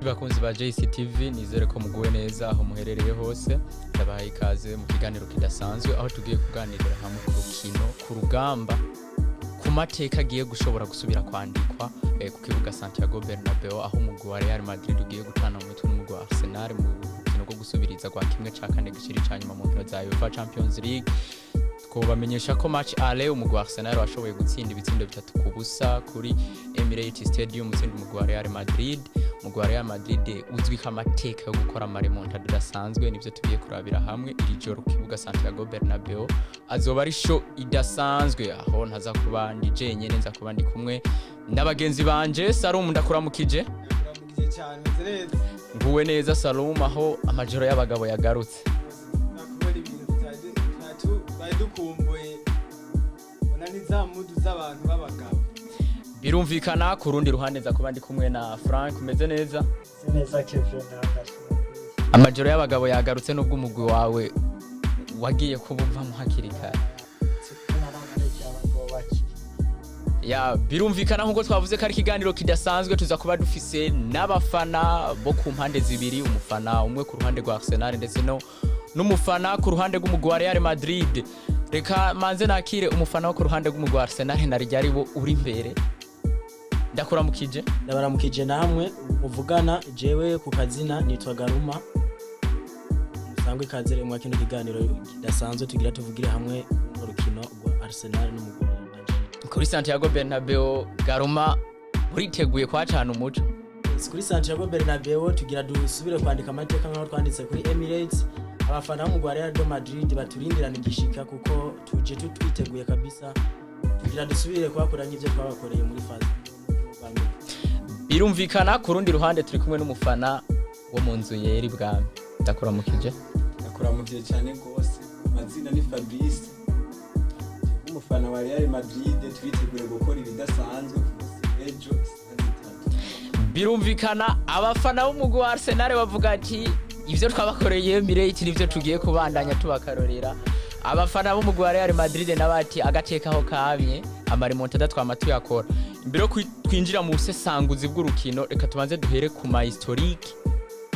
Abakunzi ba JCTV nizere ko muguwe neza aho muherereye hose ndabahaye ikaze mu kiganiro kidasanzwe aho tugiye kuganirira hamwe ku rukino ku rugamba ku mateka agiye gushobora gusubira kwandikwa ku kibuga Santiago Bernabeu aho umugwi wa Real Madrid ugiye gutana mu mitwe n'umugwi wa Arsenal mu rukino rwo gusubiriza kwa kimwe ca kane gishiri ca nyuma mu nkino za UEFA Champions League bamenyesha ko match ale umugwi wa Arsenal washoboye gutsinda ibitsindo 3 ku busa kuri Emirates Stadium utsinda umugwi wa Real Madrid. Umugwi wa Real Madrid uzwi kamateka yo gukora amaremonta adasanzwe nivyo tugiye kurabira hamwe iri joro ku kibuga Santiago Bernabeu azoba ari show idasanzwe aho ntaza kuba ndi jenyene nza kuba ndi kumwe n'abagenzi banje. Salum ndakuramukije cyane neza nguwe neza Salum aho amajoro y'abagabo yagarutse dukumbuye unani za mudu z'abantu b'abagabo birumvikana ku rundi ruhande za kuba ndi kumwe na Frank umeze neza Kevin amajoro y'abagabo yagarutse nubwo umugwi wawe wagiye kubumva mu hakirikare ya birumvikana nkuko twavuze ko ari kiganiro kidasanzwe tuza kuba dufise n'abafana bo ku mpande zibiri umufana umwe ku ruhande rwa Arsenal ndetse n'umufana ku ruhande rw'umugwi wa Real Madrid. Reka manze nakire umufana wo ku ruhande rw'umugwi wa Arsenal na ryari bo uri imbere ndakuramukije. Ndabaramukije namwe muvugana jewe ku kazina nitwa Garuma musangwe ikazere mu kino kiganiro kidasanzwe tugira tuvugire hamwe mu rukino rwa Arsenal n'umugwi wa Madrid kuri Santiago Bernabeu. Garuma uriteguye kwacana umuco kuri Santiago Bernabeu tugira dusubire kwandika amateka nk'aho twanditse kuri Emirates. Abafana mu Real Madrid baturindirana igishika kuko tuje twiteguye kabisa tugira dusubire kwakoranya ivyo twabakoreye muri faze. Birumvikana ku rundi ruhande turi kumwe n'umufana wo mu nzu yeri bwami ndakuramukije. ndakuramukije cyane gose mazina ni Fabrice umufana wa Real Madrid twiteguye gukora ibidasanzwe ejo. Birumvikana abafana b'umugwi wa Arsenal bavuga ati ivyo twabakoreye Emirates nivyo tugiye kubandanya tubakarorera. Abafana b'umugwi wa Real Madrid nabati agatekaho kabye amaremonta datwamatu yakora. Imbere yo kwinjira mu busesanguzi bw'urukino reka tubanze duhere ku ma historique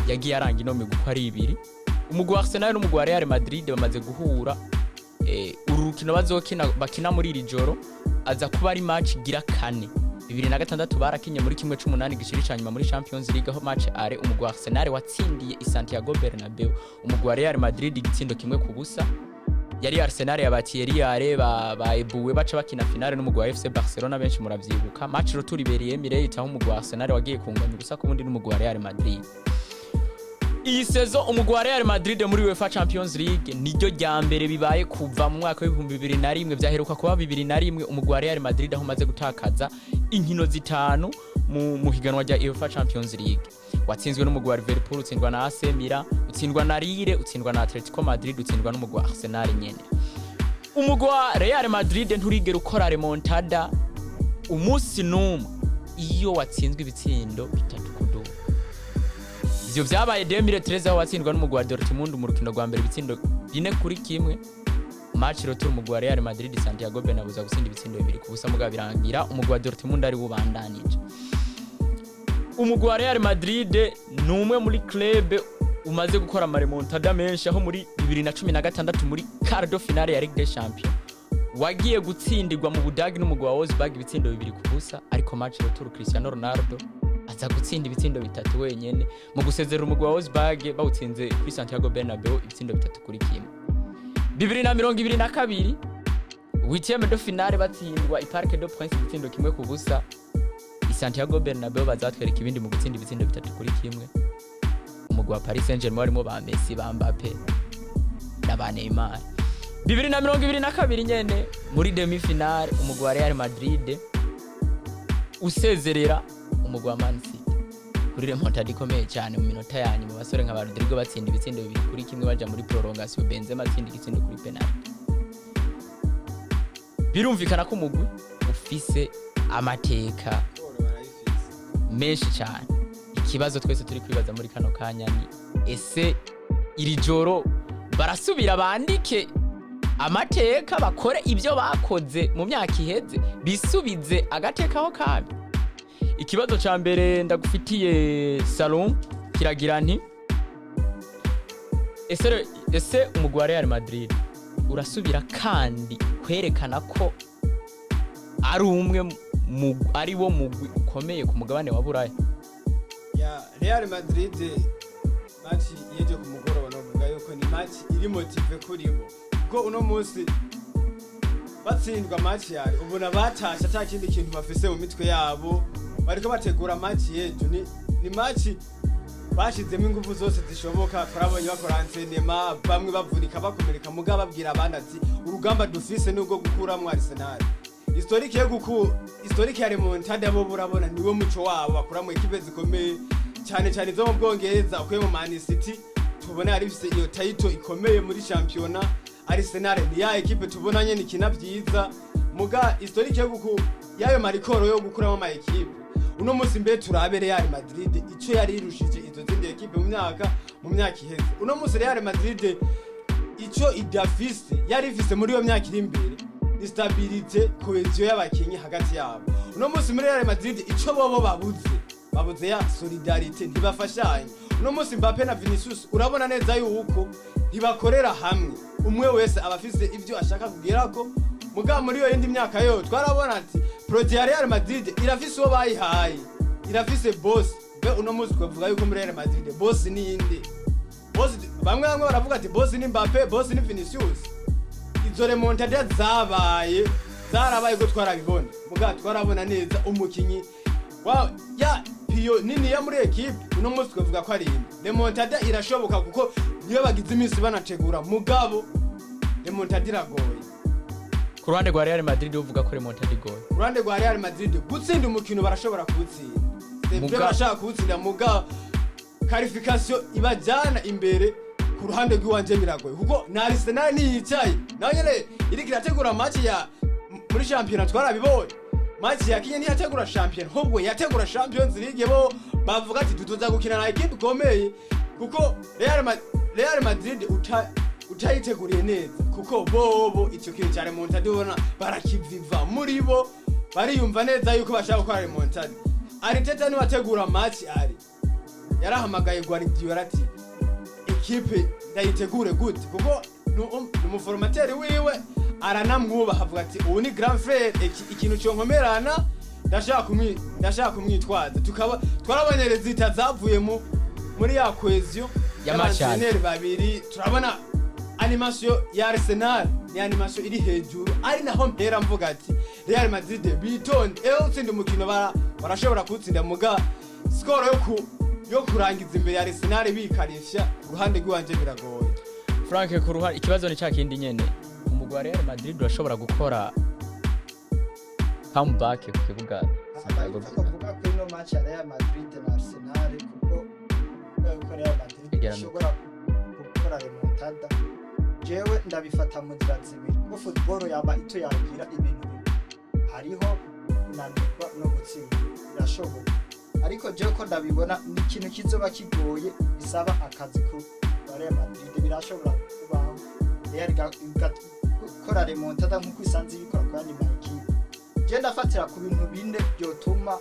yagiye aranga ino migwi ko ari ibiri. Umugwi wa Arsenal n'umugwi wa Real Madrid bamaze guhura uru rukino bakina muri iri joro aza kuba ari match gira kane. 2006 barakinye muri kimwe c'8 gishiri ca nyuma muri Champions League aho match are umugwi wa Arsenal watsindiye i Santiago Bernabeu umugwi wa Real Madrid igitsindo kimwe ku busa. Yari Arsenal yabatiye Real baebuwe baca bakina finale n'umugwi wa FC Barcelona benshi muravyibuka. Match retour ibereye Emirates aho umugwi wa Arsenal wagiye kunganya gusa ku bundi n'umugwi wa Real Madrid. Iyi saison umugwi wa Real Madrid muri UEFA Champions League niryo rya mbere bibaye kuva mu mwaka wa 2021 vyaheruka kuba 2001 umugwi wa Real Madrid aho maze gutakaza inkino zitanu mu higanwa rya UEFA Champions League. Watsinzwe n'umugwi wa Liverpool utsindwa na AC Milan utsindwa na Lille utsindwa na Atletico Madrid utsindwa n'umugwi wa Arsenal nyene. Umugwi wa Real Madrid nturigera ukora remontada umunsi numwe iyo watsinzwe ibitsindo 3 kudu. Ivyo vyabaye 2013 aho watsindwa n'umugwi wa Dortmund mu rukino rwa mbere ibitsindo 4-1. Match retour umugwi wa Real Madrid Santiago Bernabeu uza gutsinda ibitsindo 2 ku busa muga birangira umugwi wa Dortmund ari bubandanije. Umugwi wa Real Madrid numwe muri club umaze gukora amaremontada menshi aho muri 2016 muri quart de finale ya Ligue des Champions wagiye gutsindirwa mu Budagi n'umugwi wa Wolfsburg ibitsindo 2 ku busa, ariko match retour Cristiano Ronaldo aza gutsinda ibitsindo 3 wenyene mu gusezerera umugwi wa Wolfsburg bawutsinze kuri Santiago Bernabeu ibitsindo 3 kuri kimwe. 2022 huitième de finale batsindwa i Parc des Princes ibitsindo kimwe ku busa. I Santiago Bernabeu bazatwereka ibindi mu gutsinda ibitsindo 3 kuri kimwe. Umugwi wa Paris Saint-Germain warimo ba Messi ba Mbappe na ba Neymar. 2022 nyene muri demi finale umugwi wa Real Madrid usezerera umugwi wa Man City kuri remontada ikomeye cyane mu minota ya nyuma basore nka ba Rodrigo batsinda ibitsindo 2 kuri kimwe baja muri prolongation Benzema atsinda igitsindo kuri penalty. Birumvikana ko umugwi ufise amateka menshi cyane. Ikibazo twese turi kwibaza muri kano kanya ni ese iri joro barasubira bandike amateka bakore ibyo bakoze mu myaka iheze bisubize agateka ho kabi. ikibazo ca mbere ndagufitiye Salon kiragira nti ese umugwi wa Real Madrid urasubira kandi kwerekana ko ari umwe ari wo mugwi ukomeye ku mugabane wa Buraya? ya Real Madrid match yeje ku mugoroba novuga yuko ni match iri motive kuri bo ubwo uno munsi batsindwa match yari ubona batasha ata kindi kintu bafise mu mitwe yabo bariko bategura match yejo ni match bashizemo ingufu zose zishoboka turabonye bakora entraînement bamwe bavunika bakomereka muga babwira abandi ati urugamba dufise nubwo gukuramwo Arsenal historique ya remontada bo burabona niwo muco wabo bakuramwo ekipe zikomeye cyane cyane zo mu Bwongereza ukuye mu Man City tubona ari bise iyo title ikomeye muri championnat. Arsenal ni ya ekipe tubona nyene kinavyiza muga historique yayo marikoro yo gukuramo ama ekipe uno munsi mbe turabe Real Madrid ico yari irushije izo zindi ekipe mu myaka iheze. Uno munsi Real Madrid ico idafise yari ifise muri yo myaka iri imbere ni stabilité, cohesion y'abakinyi hagati yabo. Uno munsi muri Real Madrid ico bobo babuze ya solidarité ntibafashanye. Uno munsi Mbappe na Vinicius urabona neza yuko ntibakorera hamwe, umwe wese abafise ivyo ashaka kugerako muga muri yo yindi myaka yo twarabona ati projet ya Real Madrid irafise uwo bayihaye, irafise boss. Be uno munsi twavuga yuko muri Real Madrid boss ni inde? Boss bamwe baravuga ati boss ni Mbappe, boss ni Vinicius. Izo remontada zarabaye ko twarabibona muga twarabona neza umukinyi ya piyo nini ya muri equipe uno munsi twavuga ko ari inde. Remontada irashoboka kuko niyo bagize iminsi banategura mugabo remontada iragoye. Ku ruhande rwa Real Madrid uvuga ko remontada igoye. Ku ruhande rwa Real Madrid gutsinda umukino barashobora kuwutsinda. Sebye bashaka kuwutsinda muga qualification ibajana imbere. Ku ruhande rw'iwanje biragoye kuko na Arsenal niyicaye nayo nyene iri kirategura match ya muri championnat twarabibonye. Match ya Kenya ntiyategura champion ahubwo yategura Champions League bo bavuga ati tuzoza gukina na equipe ikomeye kuko Real Madrid utayiteguriye neza kuko bobo icyo kintu cya remontada ubona barakiviva muri bo bariyumva neza yuko bashaka gukora remontada. Arteta ni wategura match yarahamagaye Guardiola ati equipe ndayitegure gute kuko n'umuformateri wiwe aranamwubaha avuga ati ubu ni grand frère ikintu cyo nkomerana ndashaka kumwitwaza. Tukaba twarabonye rezita zavuye muri ya cohesion y'abakineri babiri. Turabona animation ya Arsenal ni animation iri hejuru ari naho mpera mvuga ati Real Madrid bitonde utsinda umukino barashobora kutsinda muga score yo kurangiza imbere ya Arsenal bikarishya uruhande rw'iwanje biragoye. Frank ku ruhande ikibazo ni cyakindi nyene umugwi wa Real Madrid urashobora gukora comeback ku kibuga. Kuvuga ko ino match ya Real Madrid na Arsenal kuko Real Madrid ishobora gukora remontada jewe ndabifata mu nzira zibiri kuko football yaba ito yagira ibintu hariho kunanirwa no gutsinda birashoboka ariko jewe ko ndabibona ni ikintu kizoba kigoye bisaba akazi ku Real Madrid birashobora kubaho Real gukora remontada nkuko isanzwe bikora kwa ni equipe. Je ndafatira ku bintu bine byotuma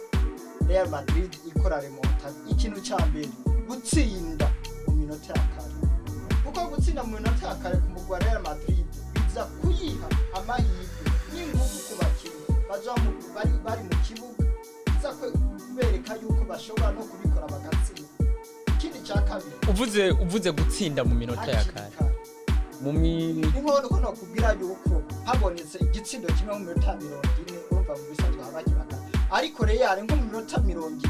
Real Madrid ikora remontada. Ikintu cya mbere gutsinda mu minota ya kare kuko gutsinda mu minota ya kare ku mugwa Real Madrid biza kuyiha amahirwe n'ingufu ku bakinnyi bari mu kibuga biza kubereka yuko bashobora no kubikora bagatsinda. Ikindi cya kabiri uvuze gutsinda mu minota ya kare inkono ko nakubwira yuko habonetse igitsindo kimwe mu minota 40 urumva mu bisanzwe habakira ariko Real nko mu minota 20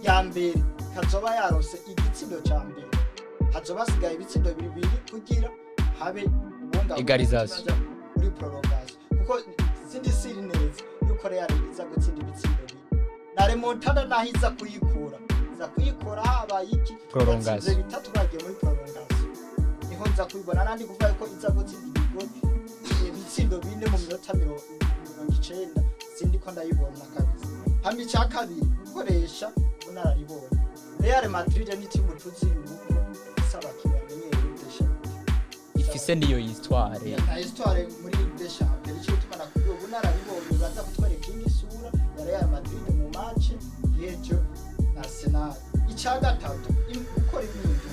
ya mbere kazoba yarose igitsindo cya mbere hazoba sigaye ibitsindo bibiri kugira habe ubunga egalisation muri prolongation kuko sindi siri neza yuko Real iza gutsinda ibitsindo bibiri na remontada nahiza kuyikora habaye iki prolongation bitatu bagiye muri prolongation honza kubibona nandi kuvuga ko iza gutsinda ibitsindo bine mu minota 90 sindi ko ndayibona kabisa. Hamwe cya kabiri gukoresha bunararibona Real Madrid ni timu tuzi yuko isaba kibamenye desha ifise niyo histoire muri desha mbere cyo tumana kubyo bunararibona baza kutwereka indi sura ya Real Madrid mu match icya gatatu gukora ibintu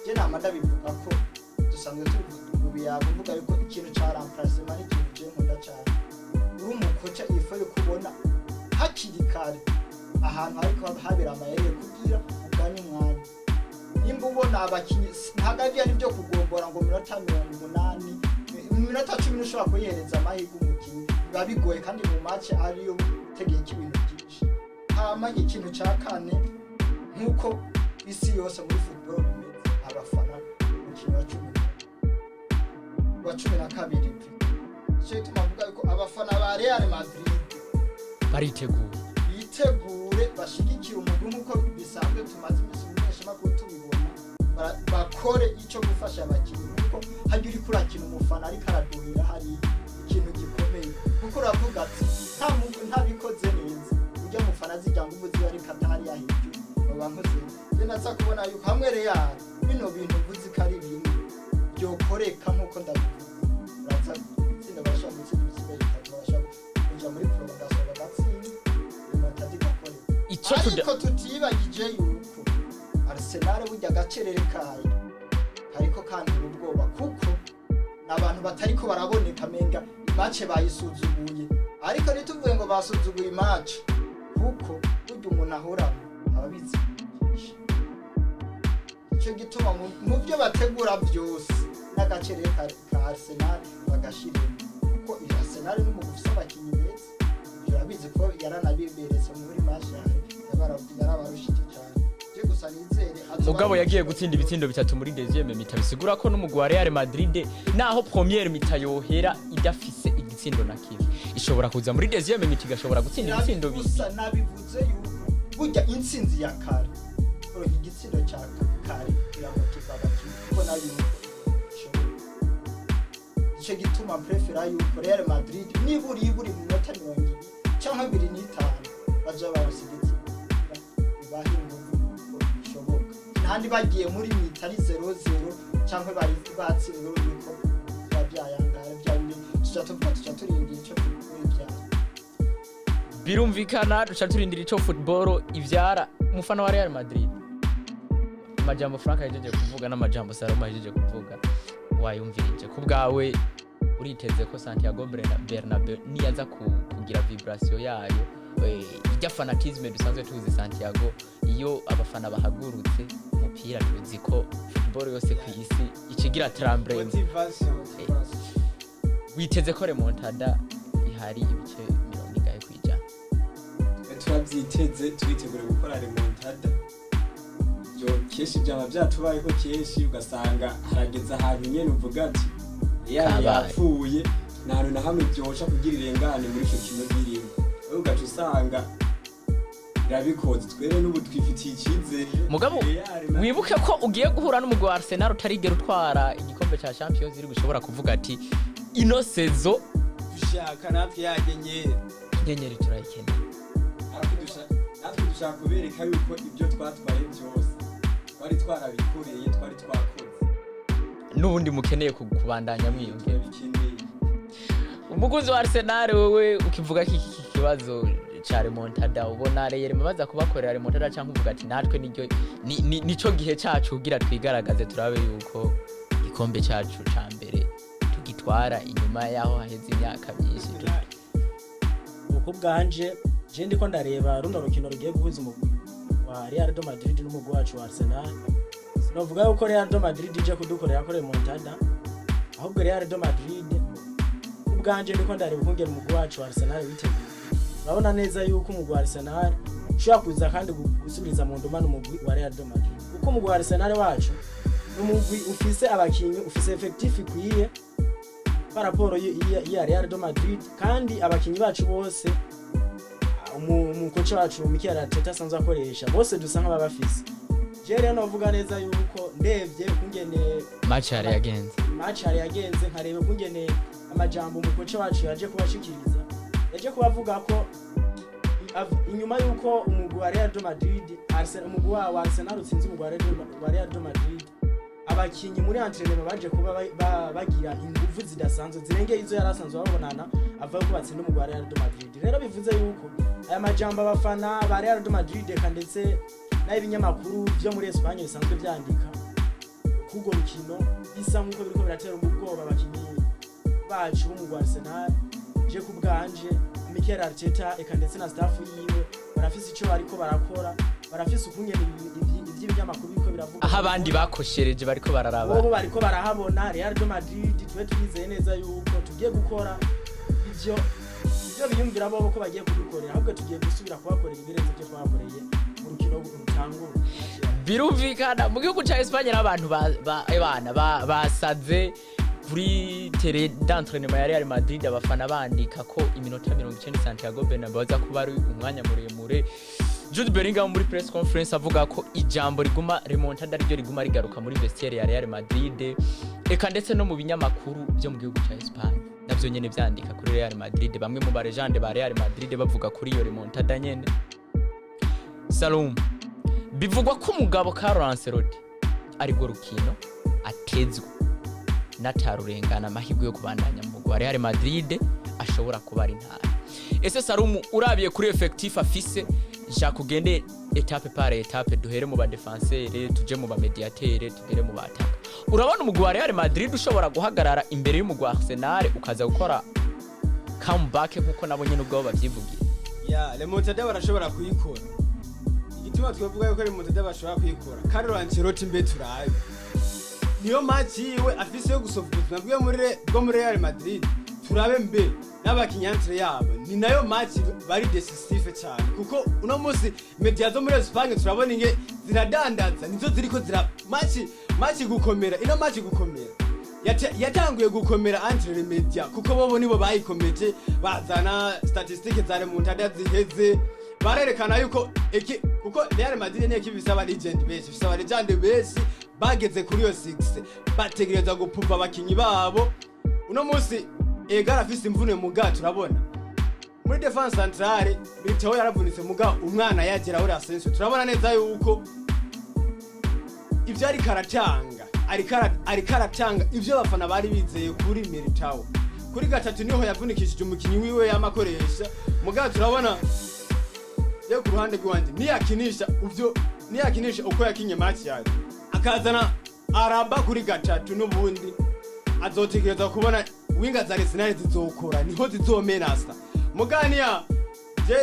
je namada bivuga ko dusanzwe turi biyavuga yuko ikintu cya remplacement n'ikintu je nkunda cyane uri umukoca ifoye kubona hakiri kare ahantu ariko habera amayeri kugira uganye umwanya nimba ubona abakinyi ntagagiye n'ibyo kugombora ngo minota 80 minota 10 ushobora kuyihereza amahirwe umukinyi biba bigoye kandi mu match ariyo tegeye ibintu byinshi hama ikintu cya kane nkuko isi yose muri football bimeze abafana umukino wa 12 cyo tumavuga yuko abafana ba Real Madrid bitegure bashigikira umugwi nkuko bisanzwe tumaze imisi myinshi makuru tubibona bakore icyo gufasha abakinyi kuko hajya uri kurakina umufana ariko araduhira hari ikintu gikomeye kuko uravuga ati nta muntu ntabikoze neza ujya mufana zijya ngo ubuzi ari katari yahibyo babankoze binaza kubona yuko hamwe Real bino bintu uvuze ko ari ibintu byokoreka nkuko ndabivuga uraza tsinda bashaka gutsinda ibisigaye bashaka kujya muri prolongation bagatsinda ariko tutibagije yuko Arsenal burya gacerere kayo ariko kandi ubwoba kuko nabantu batariko baraboneka menga match bayisuzuguye ariko nituvuye ngo basuzuguye match kuko burya umuntu ahora ababizi icyo gituma mu byo bategura byose n'agacerere ka Arsenal bagashira kuko Arsenal ni mu gufisa abakinyi beza birabizi ko yaranabiberetse muri match yarabarushije cyane je gusa nizere mugabo yagiye gutsinda ibitsindo bitatu muri deuxième mita bisigura ko n'umugwi wa Real Madrid naho première mita yohera idafise igitsindo na kimwe ishobora kuza muri deuxième mita igashobora gutsinda ibitsindo gusa nabivuze yuko burya intsinzi ya kare ko igitsindo cya kare iramotiva abakinyi kuko nabi icyo gituma prefera yuko Real Madrid niburi mu minota 20 cyangwa 25 baje barusigitse bahinga bishoboka ntandi bagiye muri mitari 0-0 cyangwa bari batsinze urubiko babyayangara byabindi tuca turindira icyo ibyara birumvikana duca turindira icyo football ivyara umufana wa Real Madrid amajambo Frank yajeje kuvuga n'amajambo Saloma yajeje kuvuga wayumvirije ku bwawe uriteze ko Santiago Bernabeu niyaza kugira vibration yayo ijya fanatisme dusanzwe tuzi Santiago iyo abafana bahagurutse umupira tuzi ko football yose ku isi ikigira trembling witeze ko remontada ihari ibice 40 kwijana turabyiteze twitegure gukora remontada yo keshi byaba byatubaye ko keshi ugasanga harageze ahantu nyene uvuga ati yapfuye nano na hamwe byosha kugira irengane muri cyo kino girimo ugaca usanga irabikoze twere n'ubu twifitiye icyizere mugabo wibuke ko ugiye guhura n'umugwi wa Arsenal utarigera utwara igikombe cya Champions League ushobora kuvuga ati ino sezo dushaka natwe yagenye inyenyeri turayikeneye natwe dushaka kubereka yuko ibyo twatwaye byose twari twarabikoreye twari twakoze n'ubundi mukeneye kubandanya mwiyongera umuguzi wa Arsenal wewe ukivuga iki kibazo cha remontada ubona Real mabaza kubakorera remontada cyangwa uvuga ati natwe nico gihe cyacu ugira twigaragaze turabe yuko igikombe cyacu ca mbere tugitwara inyuma yaho haheze imyaka myinshi uko bwanje je ndiko ndareba runo rukino rugiye guhuza umugwi wa Real Madrid n'umugwi wacu wa Arsenal sinovuga yuko Real Madrid ije kudukorera ko remontada ahubwo Real Madrid ubwanje ndiko ndareba ukungera umugwi wacu wa Arsenal witeguye urabona neza yuko umugwi wa Arsenal ushobora kuza kandi gusubiriza mu nduma n'umugwi wa Real Madrid kuko umugwi wa Arsenal wacu n'umugwi ufise abakinyi ufise effectif ikwiye paraporo ya Real Madrid kandi abakinyi bacu bose umukocha wacu Mikel Arteta sanzwe akoresha bose dusa nk'abafise Jere novuga neza yuko ndevye kungene match yari yagenze nkarebe kungene amajambo umukocha wacu yaje kubashikiriza yaje kubavuga ko inyuma yuko umugwi wa Real Madrid umugwi wa Arsenal utsinze umugwi wa Real Madrid abakinyi muri entraînement baje kuba bagira ingufu zidasanzwe zirengeye izo yarasanzwe babonana ava ko batsinda umugwi wa Real Madrid rero bivuze yuko aya majambo abafana ba Real Madrid ndetse n'ibinyamakuru byo muri Espagne bisanzwe byandika kugo rukino bisa nkuko biriko biratera ubwoba abakinyi bacu mu Arsenal. Je kubganje Mikel Arteta eka ndetse na staff yiwe barafise ico bariko barakora, barafise ukungene ivy'ibinyamakuru biriko biravuga aho abandi bakoshereje bariko bararaba bo bariko barahabona Real Madrid. Twe twizeye neza yuko tugiye gukora ivyo biyumvira bo ko bagiye kudukorera, ahubwo tugiye gusubira kubakorera ibirenze byo twakoreye mu rukino rutangura. birumvikana mu gihugu ca Espagne n'abantu basaze kuri tele d'entraînement ya Real Madrid, abafana bandika ko iminota 90 Santiago Bernabeu aza kuba ari umwanya muremure. Jude Bellingham muri press conference avuga ko ijambo riguma remontada ryo riguma rigaruka muri vestiaire ya Real Madrid, eka ndetse no mu binyamakuru byo mu gihugu ca Espagne navyo nyene vyandika kuri Real Madrid. Bamwe mu barejande ba Real Madrid bavuga kuri iyo remontada nyene. Salum, bivugwa ko umugabo Carlo Ancelotti ari go rukino atezwe natarurengana amahirwe yo kubandanya mu mugwi wa Real Madrid ashobora kuba ari ntara. Ese Salum, urabiye kuri effectif afise, nshaka ugende etape par etape, duhere mu ba defenseur tuje mu ba mediateur tugere mu bataka. Urabona umugwi wa Real Madrid ushobora guhagarara imbere y'umugwi wa Arsenal ukaza gukora comeback nkuko nabo nyene ubwo bavyivugiye? Ya remontada barashobora kuyikora. Igituma twavuga yuko remontada bashobora kuyikora, Carlo Ancelotti mbe turabe niyo match yiwe afise yo gusofuza muri Real Madrid. Turabe mbe n'abakinyantre yabo ni nayo match bari decisive cyane, kuko uno munsi media zo muri Espagne turabona inge ziradandaza, nizo ziriko zira match gukomera. Ino match gukomera yatanguye gukomera entre media, kuko bobo nibo bayikomeje bazana statistics za remontada ziheze, barerekana yuko kuko Real Madrid ne kibisaba legend base, bisaba legend base bageze kuri yo 6 bategereza gupumba abakinyi babo. Uno munsi egara afise imvune muga, turabona muri defense centrale Militao yaravunitse muga umwana yagera uri Asensio. Turabona neza yuko ivyo ari karatanga ivyo bafana bari bizeye kuri Militao. Kuri gatatu niho yavunikishije umukinyi wiwe yamakoresha muga. Turabona yo ku ruhande rwanje niyakinisha uko yakinye match yaje, akazana Araba kuri gatatu n'ubundi azotegereza kubona winga za Arsenal zizokora, niho zizomenasa muganiya. Je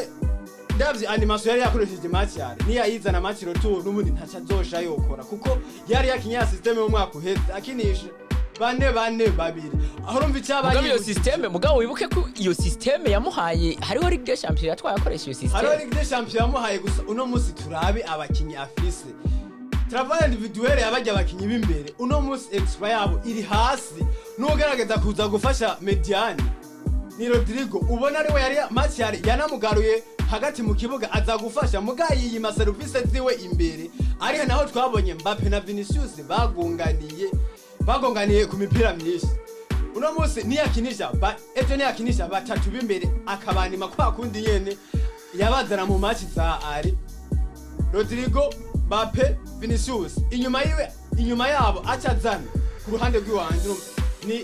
ndavye animation yari yakoresheje match yari niya yizana match retour n'ubundi ntacha zosha yokora, kuko yari yakinya system yo mwaka uheze akinisha bane babiri. Aho urumva icyabaye iyo system mugabo wibuke ko iyo system yamuhaye hariho Ligue des Champions yatwaye akoresha iyo system. Hariho Ligue des Champions yamuhaye gusa. Uno munsi turabe abakinyi afise travail individuel yabajya abakinyi b'imbere. Uno munsi extra yabo iri hasi, nugerageza kuza gufasha Mediani ni Rodrigo. Ubona ariwe yari match yari yanamugaruye hagati mu kibuga aza gufasha mugayi yima service ziwe imbere. Ari naho twabonye Mbappe na Vinicius bagonganiye ku mipira myinshi. Uno munsi niyakinisha batatu b'imbere akabanima kwa kundi nyene yabazana mu match za ari Rodrigo, Mbappe, Vinicius. Inyuma yabo acazana ku ruhande rw'iwanje ni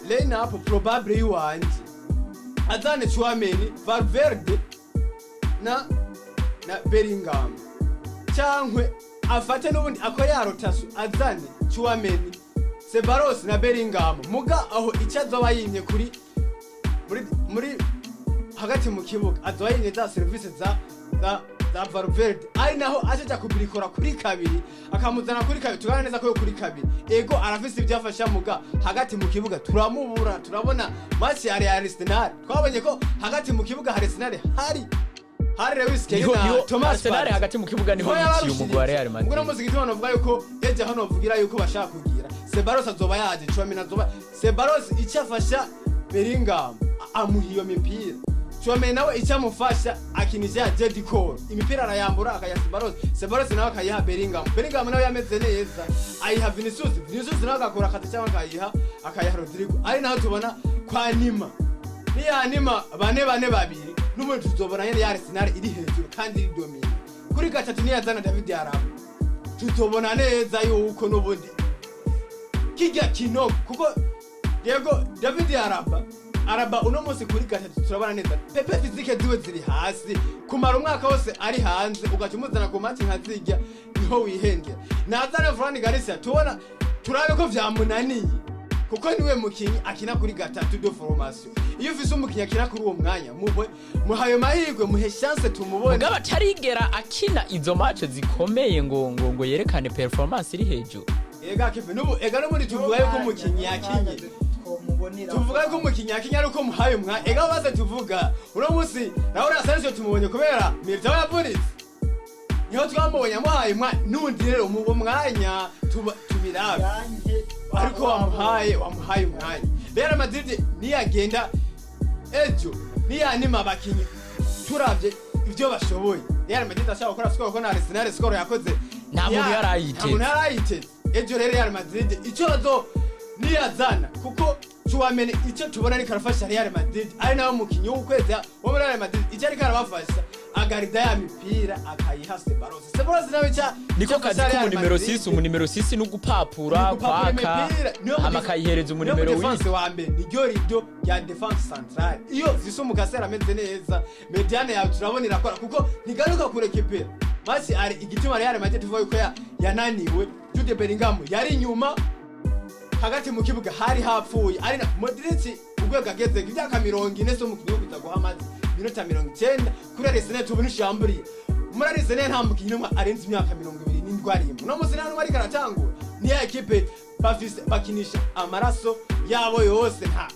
line-up probably y'uwanje azane Tchouameni, Valverde na Bellingham, cyangwe afate n'ubundi akoya rotation azane Tchouameni, Ceballos na Bellingham. Muga aho icyazoba yimye muri hagati mu kibuga azoba yimye za service za Valverde, ari naho aje kubirikora kuri kabiri akamuzana kuri kabiri. Tugana neza ko kuri kabiri ego arafise ibyafasha muga hagati mu kibuga turamubura. Turabona match ya Arsenal twabonye ko hagati mu kibuga Arsenal hari Lewis Kelly na Thomas Arsenal hagati mu kibuga niho yiciye umugwi wa Real Madrid. Ngura muziki tubona vuga yuko yaje hano vugira yuko bashaka kugira Ceballos azoba yaje, Tchouameni azoba. Ceballos icyafasha Bellingham amuhiyo mipira, Tchouameni nawe icyamufasha akinisha Jedi Cole imipira arayambura akaya Ceballos nawe akayiha Bellingham nawe yameze neza ayiha Vinicius nawe agakora akazi cyangwa akayiha Rodrigo. Ari naho tubona kwa Nima bane babiri n'umuntu tuzobona yari Arsenal iri hejuru kandi iri domine. Kuri gatatu niyazana David Araba tuzobona neza yuko n'ubundi kijya kino, kuko David Araba araba uno munsi kuri gatatu turabana neza pepe fizike ziwe ziri hasi kumara umwaka wose ari hanze ugaca umuzana ku match nka zirya niho wihengera nazana Fran Garcia tubona turabe ko vyamunaniye kuko niwe mukinyi akina kuri gatatu de formation iyo ufise umukinyi akina kuri uwo mwanya muhaye mahirwe muhe chance tumubone mugaba tarigera akina izo match zikomeye ngo yerekane performance iri hejuru ega kive nubu ega no muri tuvuga yuko umukinyi yakinye tuvuga ko umukinyi yakinye ari uko muhaye umwanya ega baze tuvuga uno munsi nawe urasanzwe tumubonye kubera Milita yavuritse niho twamubonye amuhaye umwanya nundi rero mu mwanya tubirabe ariko wamuhaye umwanya Real Madrid niyagenda ejo niyanima abakinyi turavye ivyo bashoboye Real Madrid ashaka gukora score ko na Arsenal score yakoze nta muntu yarayiteze ejo rero Real Madrid icozo niyazana kuko tuwamene ico tubona ni karafasha Real Madrid ari nawo mukinyi w'ukwezi wo muri Real Madrid ico ari karabafasha agarida ya mipira akayiha Sebaros nawe cha niko kazi ko numero 6 umunimero 6 no gupapura kwaka amakayihereza umunimero 8 defense wa mbere niryo rido ya defense centrale iyo zisumuka ameze neza mediane ya turabonera akora kuko ntigaruka kurekipera masi ari igituma Real Madrid tuvuye ko yananiwe Jude Bellingham yari nyuma hagati mu kibuga hari hapfuye ari na Modric ubwego ageze ibyaka 40 so mu kibuga kutaguha amazi minota 90 kuri Arsenal tubona ishamburiye muri Arsenal nta mukinyi numwe arenze imyaka 27 arimo no musi nta numwe ari karatangura ni ya equipe bakinisha amaraso yabo yose nta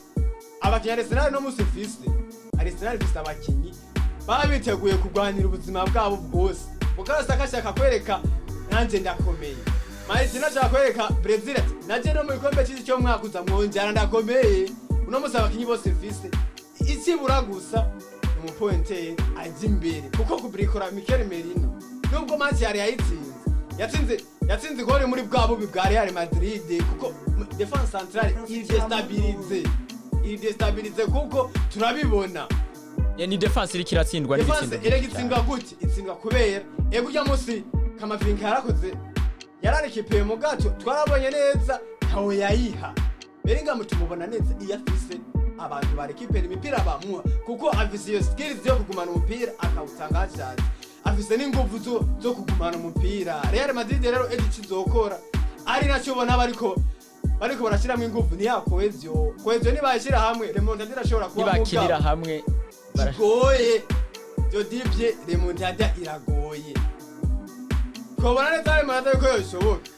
abakinyi Arsenal no musi fise Arsenal fise abakinyi babiteguye kurwanira ubuzima bwabo bwose mukasa kashaka kwereka nanje ndakomeye Maisi nashaka kwereka Brazil ati naje no mu gikombe cyo mwakuza mwonjara ndakomeye uno musi abakinyi bose fise ikibura gusa umupointer aje imbere kuko kubrikora Mikel Merino nubwo match yari yatsinze gole muri bwabo bwa Real Madrid kuko defense centrale il destabilize kuko turabibona ni defense iri kiratsindwa n'igitsindwa iragitsindwa gute itsindwa kubera ujya munsi Kamavinga yarakoze yararikipe mu gato twarabonye neza ntawe yayiha Bellingham tumubona neza iyo afise abantu barekipera imipira bamuha kuko afise iyo skills yo kugumana umupira akawutanga cyane afise n'ingufu zo kugumana umupira Real Madrid rero kizokora ari nacyo bona bariko barashiramo ingufu ni yakoezyo nibashira hamwe remontada irashobora kuba nibakirira hamwe baragoye byo dibye remontada iragoye kobona neza remontada yuko yoshoboka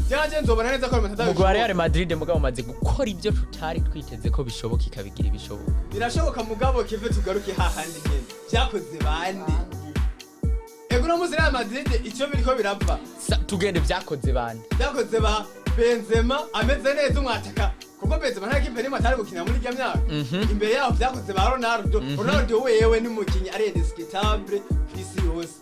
Jaje nzobona neza ko remontada mugwa Real Madrid mugabo maze gukora ibyo tutari twiteze ko bishoboka ikabigira ibishoboka birashoboka mugabo kive tugaruke hahandi nyene byakoze bande ego no muzi Real Madrid icyo biriko birapfa tugende byakoze ba Benzema ameze neza umwataka kuko Benzema nta kipe nimwe atari gukina muri rya myaka imbere yaho byakoze ba Ronaldo wewe ni mukinyi ari indiscutable kwisi yose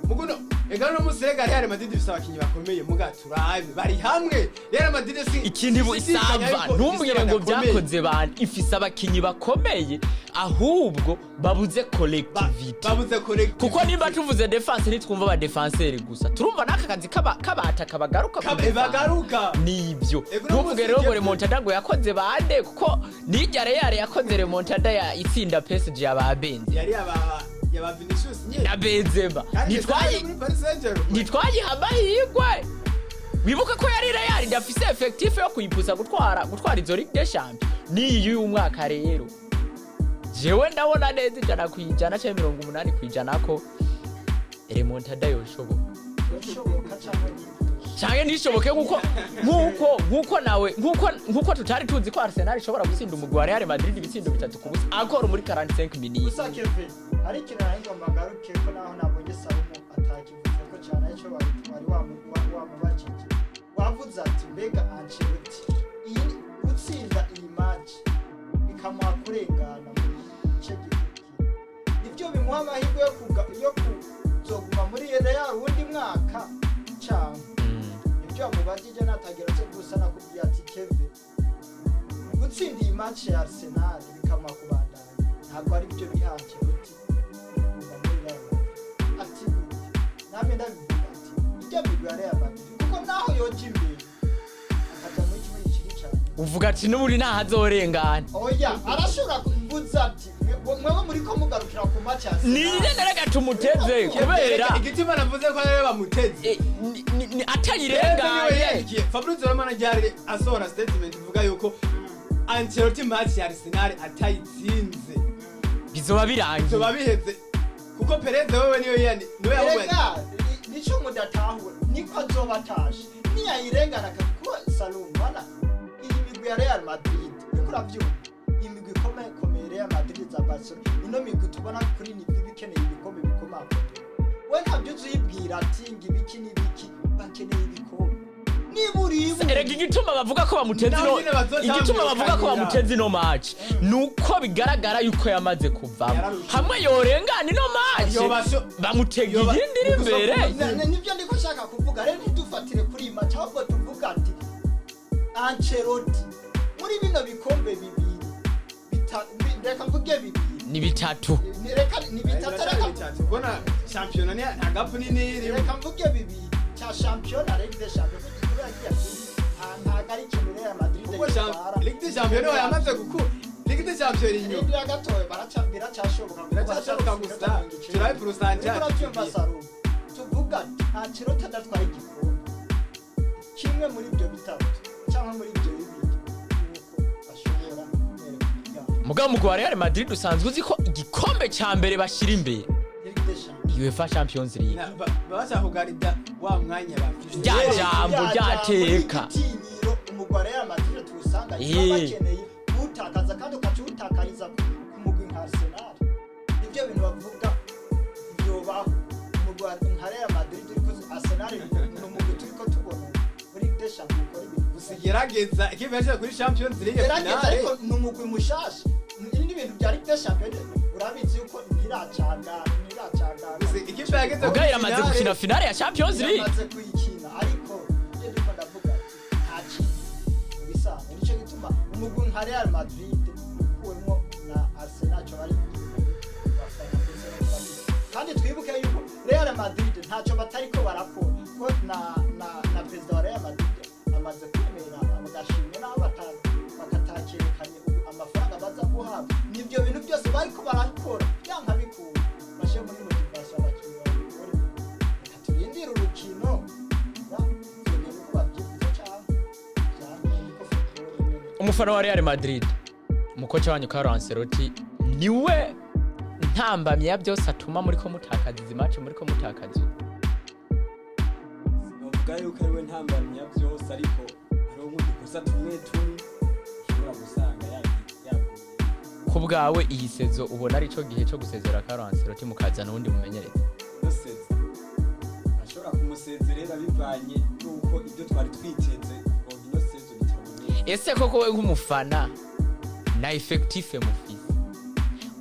muguno ega no muzi Real Madrid ifise abakinyi bakomeye muga turabe bari hamwe Real Madrid ikindi bu isava ntumbwire ngo byakoze bande ifise abakinyi bakomeye ahubwo babuze collectivity kuko nimba tuvuze defense nitwumva ba defenseur gusa turumva naka kazi kabata kabagaruka nibyo ntuvuge rero ngo remontada ngo yakoze bande kuko nijya Real yakoze remontada ya itsinda PSG yababenze yari yaba Vinicius na Benzema nitwaye amahirwe wibuka ko yari Real idafise effective yo kuyipusa gutwara izo Ligue des Champions ni uyu mwaka rero jewe ndabona neza ijana kwijana cyangwa 80 kwijana ko remontada yoshoboka cyane nishoboke nkuko tutari tuzi ko Arsenal ishobora gutsinda umugwi wa Real Madrid ibitsindo 3 kubusa akora muri 45 minutes ari kinahanga magaruke ko naho nabonye Salomo atakivuze ko cyane cyo bari wamubajije wavuze ati mbega Ancelotti iyi utsinda iyi match bikamuha kurengana muri cyo gihe ibyo bimuha amahirwe yo kuzoguma muri Real wundi mwaka cyane ibyo amubajije natagera cyo gusa nakubwiye ati Keve gutsinda iyi match ya Arsenal bikamuha kubandanya ntabwo ari byo bihanze nami ndabivuga ati ijya migwi ya Real Madrid kuko naho yoje imbere akaja muri kimwe kiri cyane uvuga ati n'uburi ntahazorengana oya arashobora kuvuza ati mwewe muri ko mugarukira ku match ya nirinde naraga tumuteze kubera igituma navuze ko ariwe bamuteze atayirenganye Fabrizio Romano ryari asohora statement ivuga yuko Ancelotti match ya Arsenal atayitsinze bizoba birangiye bizoba biheze kuko Perez wewe niwe yavuye nico mudatahura niko azobatashe niyayirengana kuko Salum bana iyi migwi ya Real Madrid niko uravyumva imigwi ikomeye Real Madrid za Barcelona ino migwi tubona kuri ni bikeneye ibikombe bikomako we ntabyo uzibwira ati ngibiki nibiki bakeneye ibikombe erega igituma bavuga ko bamuteze ino match nuko bigaragara yuko yamaze kuvamo hamwe yorengana ino match bamutega iyindi iri imbere nibyo ndiko nshaka kuvuga rero ntidufatire kuri iyi match ahubwo tuvuga ati Ancelotti muri bino bikombe bibiri reka mvuge bibiri ni bitatu ni bitatu ubona champion nta gapu nini reka mvuge bibiri cha champion Ligue des Champions ntagari ikintu Real Madrid Ligue des Champions yamaze gukura Ligue des Champions inyo Ligue gatoye biracashoboka gusa turaye pourcentage turabyumva Saru tuvuga Ancelotti adatwaye igikombe kimwe muri ibyo bitatu cyangwa muri ibyo bibiri bashobora mugabo mu Real Madrid usanzwe uzi ko igikombe ca mbere bashira imbere UEFA Champions League babacha kugarida wa mwanya bafite jambo ryateka umugwa Real Madrid tusanga bakeneye utakaza kandi ukacutakariza ku mugwi nka Arsenal ibyo bintu bavuga byobaho umugwa nka Real Madrid ariko Arsenal no mugwi turiko tubona muri des Champions ko usigerageza ikipe yaje kuri Champions League finale ariko no mugwi mushasha ibindi bintu bya Ligue des Champions urabizi yuko ntiracaga ikipe yageze kuri yamaze gukina finale ya Champions League yamaze kuyikina ariko je ndiko ndavuga ati bisa nico gituma umugwi nka Real Madrid kuwemo na Arsenal cyo bari kandi twibuke yuko Real Madrid ntacyo batariko barakora ko na president wa Real Madrid amaze kwemera amugashimwe n'abo bakatakekanye amafaranga baza guhabwa nibyo bintu byose bariko barakora yanka bikuru bashe muri motivation abakinnyi bakora turindira urukino umufana wa Real Madrid umukoca wanyu Carlo Ancelotti niwe ntambamye ya byose atuma muri ko mutakaza izi match muri ko mutakaza novuga yuko ariwe ntambamye ya byose ariko ariho nk'udukosa tumwe ushobora gusanga ku bwawe iyi sezo ubona ari cyo gihe cyo gusezera Carlo Ancelotti mukazana undi mumenyereza ashobora kumusezerera bivanye nuko ibyo twari twiteze ngo ino sezo bitaboneye ese koko we nk'umufana na effectif mufise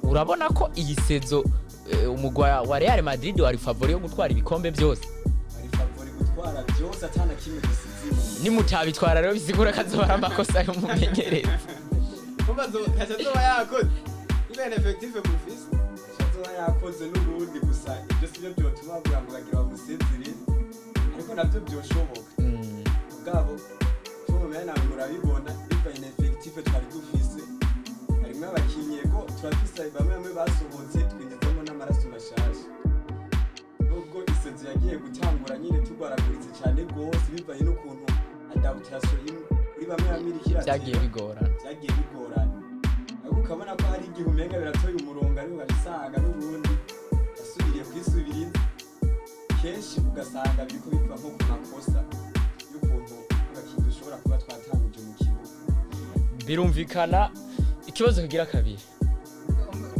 urabona ko iyi sezo umugwa wa Real Madrid wari favori yo gutwara ibikombe byose ari favori gutwara byose atana kimwe gisizimu ni mutabitwara rero bisigura kazobara amakosa y'umumenyereza kubazo kazoba yakoze ibene effective mufise kazoba yakoze n'ubundi gusa ibyo sibyo byotuma bavuga ngo bagira bamusezerere ariko nabyo byoshoboka ubwabo cyo mena murabibona ibene effective twari dufise harimo abakinyi ko turafise bamwe basohotse twinjizemo n'amaraso mashasha nubwo isenzo yagiye gutangura nyine tugwaraguritse cyane gose bivanye n'ukuntu adaptation kuri bamwe bamirikira byagiye bigorana ariko ukabona ko hari igihe umenga biratoye umurongo ariko ugasanga n'ubundi asubiriye kwisubirira kenshi ugasanga biriko biva nko ku makosa y'ukuntu abakinyi dushobora kuba twatanguje mu kibuga birumvikana ikibazo kigira kabiri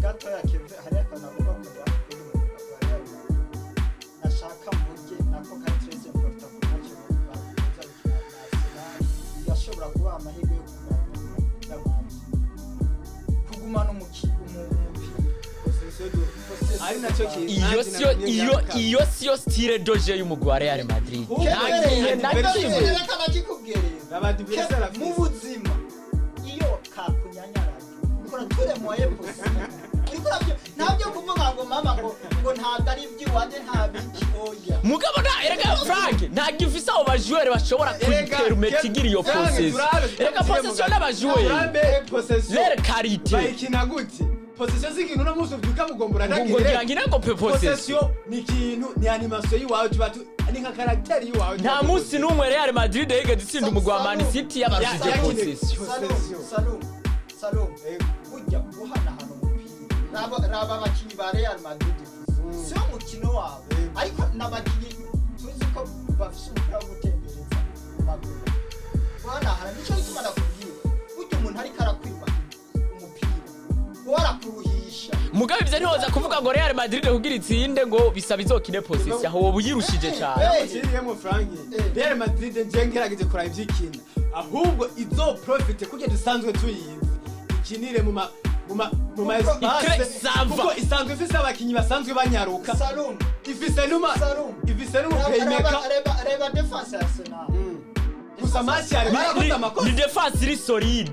gato yakeve hari akanavuga ko nashaka mujye nako ka Trace Porta ku macyo yashobora kuba amahirwe yo kugumana umupira ari nacyo kintu iyo siyo style doje y'umugwi wa Real Madrid mu buzima iyo kakunyanyara ukora ture moye possible ntabyo kuvuga ngo mama ngo ntabwo ari iby'iwanjye nta biki oya mugabo erega Frank nta gifisa abo bajoueur bashobora kuyipermettre igira iyo possession erega possession n'abajoueur leur qualité bayikina gute possession z'ikintu no muso byuka mugombora ngo ngira ngo possession ni ikintu ni animation yiwawe tubatu ni nka character yiwawe nta munsi n'umwe Real Madrid yigeze itsinda umugwi wa Man City yabarushije possession Salom burya guhana hano umupira raba abakinyi ba Real Madrid si umukino wabo ariko n'abakinyi tuzi ko bafise umupira wo gutembereza amaguru guhana hano nicyo gituma nakubwira burya umuntu ariko arakwiba umupira warakuruhisha mugabe ivyo ntihoza kuvuga ngo Real Madrid kugira itsinde ngo bisaba izokine possession aho wowe uyirushije cyane kiriyemo Frank Real Madrid nje ngerageje kuraba ivy'ikina ahubwo izo profite kuko dusanzwe tuyizi ikinire mu espace kuko isanzwe ifise abakinyi basanzwe banyaruka ifise numa playmaker reba defense Arsenal gusa match yari barakoze amakosa ni defense iri solide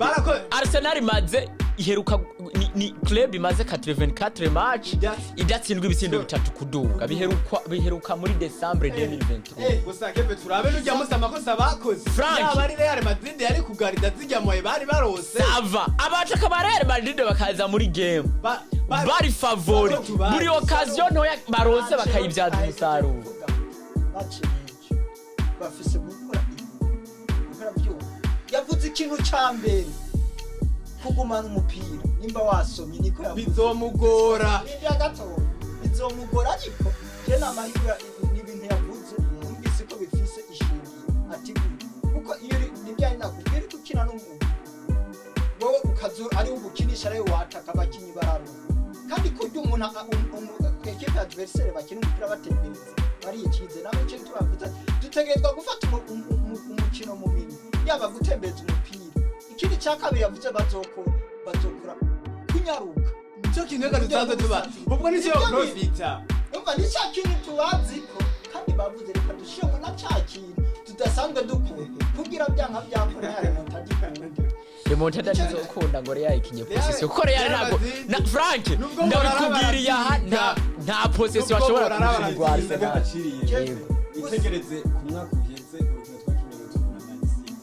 Arsenal imaze iheruka ni club imaze 84 match idatsindwa ibitsindo bitatu kuduga biheruka muri December 2023 gusa kebe turabe n'ujya musa amakosa bakoze yaba ari Real Madrid yari kugarida zijya moye bari barose sava abataka ba Real Madrid bakaza muri game bari favori muri occasion ntoya barose bakayibyaza umusaruro bafise gukora byo yavuze ikintu cyambere kugumana umupira nimba wasomye niko bizomugora nibya gato bizomugora ariko je namahirwe n'ibintu yavuze numvise ko bifise ishingiye ati kuko iyo nibya nakubwira ukina n'umuntu wowe ukazura ari ubukinisha rero wataka abakinyi bararuka kandi kurya umuntu equipe adversaire bakina umupira batembereza bariyikize nawe cyo turavuze dutegerezwa gufata umukino mu mini yaba gutembereza umupira ikindi cyakabiri yavuze bazokora kunyaruka cyo kintu gadutanze tuba ubwo ni cyo profita umva ni cya kintu tubaziko kandi bavuze reka dushiremo na cya kintu tudasanzwe dukunda kugira byanka byakora hari remontada nizokunda ngo Real ikinye possession kuko Real ntabwo na Frank ndabikubwiriye aha nta possession bashobora kushirwa Arsenal itegereze ku mwaka uheze urukino twakinye tubona Man City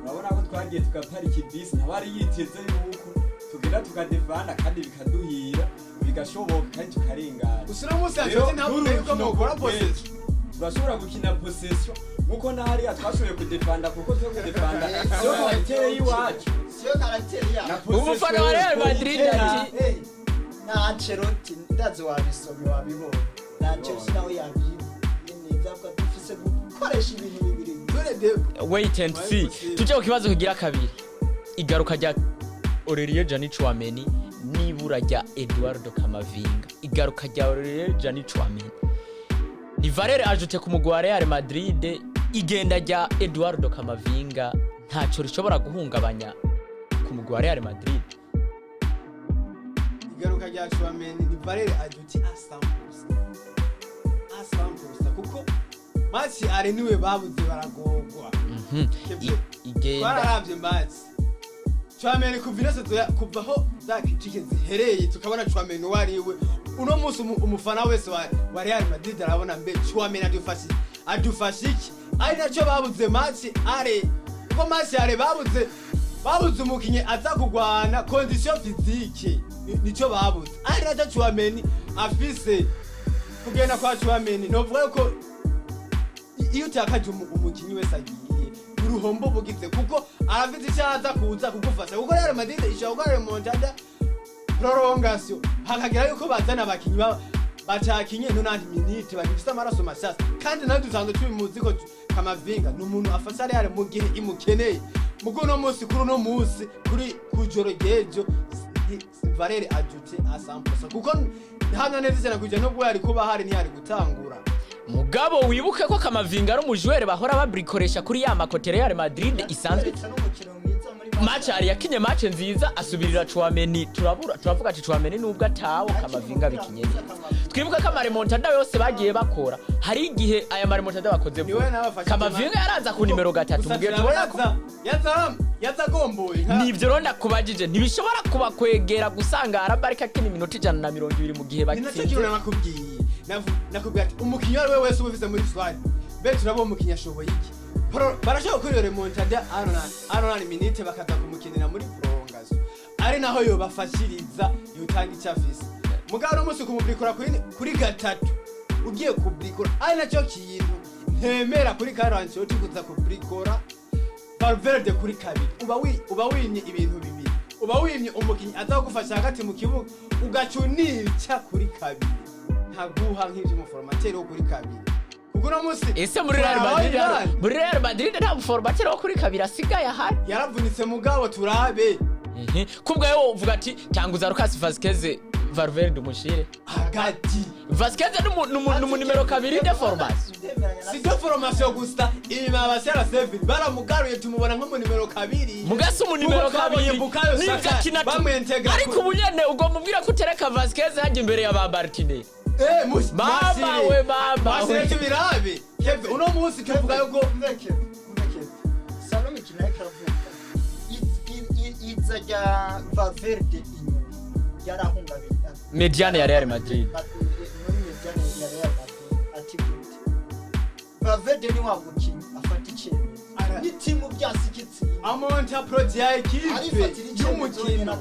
urabona ko twagiye tugaparika ibisi ntabari yiteze yuko tugenda tukadefanda kandi bikaduhira bigashoboka kandi tukarengana usura munsi yaje ntabwo yuko mukora possession urashobora gukina possession muko nahari twashoboye kudefanda kuko twe kudefanda sio karaktere yiwacu sio karaktere ya umufana wa Real Madrid ati na Ancelotti ndazi wabisomye wabibona na Ancelotti nawe yabyiba neza dufise gukoresha ibintu bibiri wait and see tuje ku kibazo kugira kabiri igaruka rya Aurelien Tchouameni nibura rya Eduardo Camavinga igaruka rya Aurelien Tchouameni ni valeur ajoute ku mugwi wa Real Madrid igenda rya Eduardo Camavinga ntacyo rishobora guhungabanya ku mugwi wa Real Madrid igaruka rya Tchouameni ni valeur ajoute asampusa kuko match ari niwe babuze baragogwa igenda bararavye match Tchouameni kuva aho zakitike zihereye tukabona Tchouameni wariwe uno musi umufana wese wa Real Madrid arabona mbe Tchouameni adufasha iki ari nacyo babuze match are uko match are babuze umukinyi aza kugwana condition physique nico babuze ari nacyo Tchouameni afise kugenda kwa Tchouameni novuga ko iyo utakaje umukinyi wese agiye uruhombo bugize kuko arafite icyaza kuza kugufasha kuko Real Madrid ishobora remontada prolongation hakagira yuko bazana abakinyi batakinye no 90 minutes bagifite amaraso mashasa kandi nayo dusanzwe tubimuzi ko Camavinga n'umuntu afasha Real mu gihe imukeneye mugo no munsi kuri no munsi kuri kujoro gejo valeur ajoute asampusa kuko hano neza cyane kujya no bwari kuba hari ntiyari gutangura mugabo wibuke ko Camavinga ari umujoueur bahora babrikoresha kuri ya makote Real Madrid isanzwe match ari yakinye match nziza asubirira Tchouameni turavuga ati Tchouameni nubwo atawo Camavinga bikinye twibuka ko amaremontada yose bagiye bakora hari igihe aya maremontada bakoze Camavinga yaraza ku nimero 3 mugiye tubona ko yazagomboye nivyo rero ndakubajije ntibishobora kuba kwegera gusanga arabarika kini minota 120 mu gihe ni nacyo kintu batsinze nakubwiye nakubwiye ati umukinnyi wari we wese ubufise muri swari mbere turabona umukinnyi ashoboye iki barashobora kuri iyo remontada aronani minite bakaza kumukinira muri prolongation ari naho yobafashiriza yotanga icyo afise mugabo n'umunsi kumubrikura kuri gatatu ugiye kubrikura ari nacyo kintu ntemera kuri Karansi yo tukuza kubrikura Valverde kuri kabiri uba wimye ibintu bibiri uba wimye umukinnyi azagufasha hagati mu kibuga ugacunica kuri kabiri ntaguha nk'ivy'umuformateri wo kuri kabiri kuko no musi ese muri Real Madrid nta muformateri wo kuri kabiri asigaye ahari yaravunitse mugabo turabe kubwa yo uvuga ati tanguza Lucas Vazquez Valverde umushire hagati Vazquez numu numero kabiri de formation si de formation gusa inyuma abasera 7 baramugaruye tumubona nko mu numero kabiri mugasi mu numero kabiri nivyo kinatu ariko ubunyene ugo mubwira ko utereka Vazquez hajye imbere ya ba Martinez baba we basire tubirabe keve uno munsi tuvuga yuko mbeke Salome kinayikavuga izajya Valverde inyuma yarahungabira mediane ya Real Madrid muri mediane ya Real Madrid ati Valverde ni wagukinyi afata icyemezo n'itimu byasikitse amonta project ya equipe y'umukino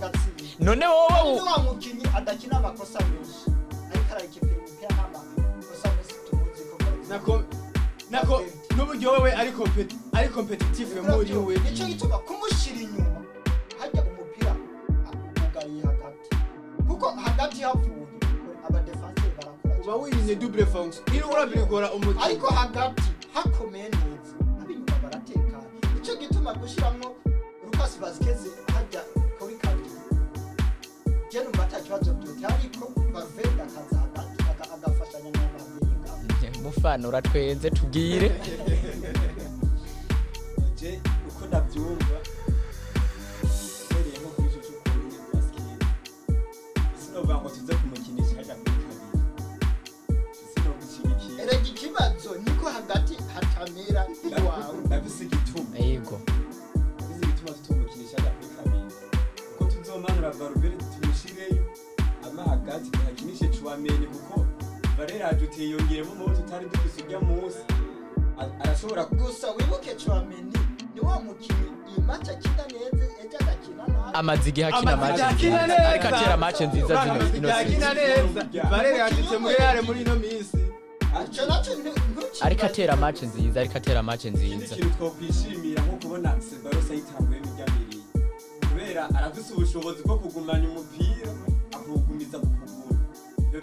none wowe ni wamukinyi adakina amakosa menshi ariko arakipe mpya n'amakosa menshi tumuzi ko nako n'uburyo wewe ari competitive muri we nicyo gituma kumushira inyuma hajya umupira ugariye hagati kuko hagati havuye aba defense barakora uba winye double fonction iri urabikora umukino ariko hagati hakomeye neza abinyuma baratekana nicyo gituma gushiramwo Lucas Vazquez hajya kuri kabiri jeno mbata kibazo byote ariko Valverde akaza hagati agafashanya n'abandi mufano uratwenze tubwire je uko ndabyumva rero kuri cyo kuri Vazquez sinova ngo tuze kumukinisha hajya kuri kabiri sinogushyigikira erega ikibazo niko hagati hatamera iwawe ndabise igituma yego ndabise igituma tutumukinisha hajya kuri kabiri uko tuzomanura Valverde tumushireyo ama hagati tuhakinishe Chouameni kuko Barera ajuteye yongeremo mu tutari dufise ujya munsi arashobora gusa wibuke Chouameni ni wa mukinnyi imacha kida neza eja gakina nabi amazigi hakina match ariko atera match nziza zino yakina neza Barera yanditse muri Real muri ino minsi acho nacho ariko atera match nziza ikintu twokwishimira nko kubona Sebaros ayitanguye mijyamiriye kubera arafise ubushobozi bwo kugumanya umupira akugumiza mu kugura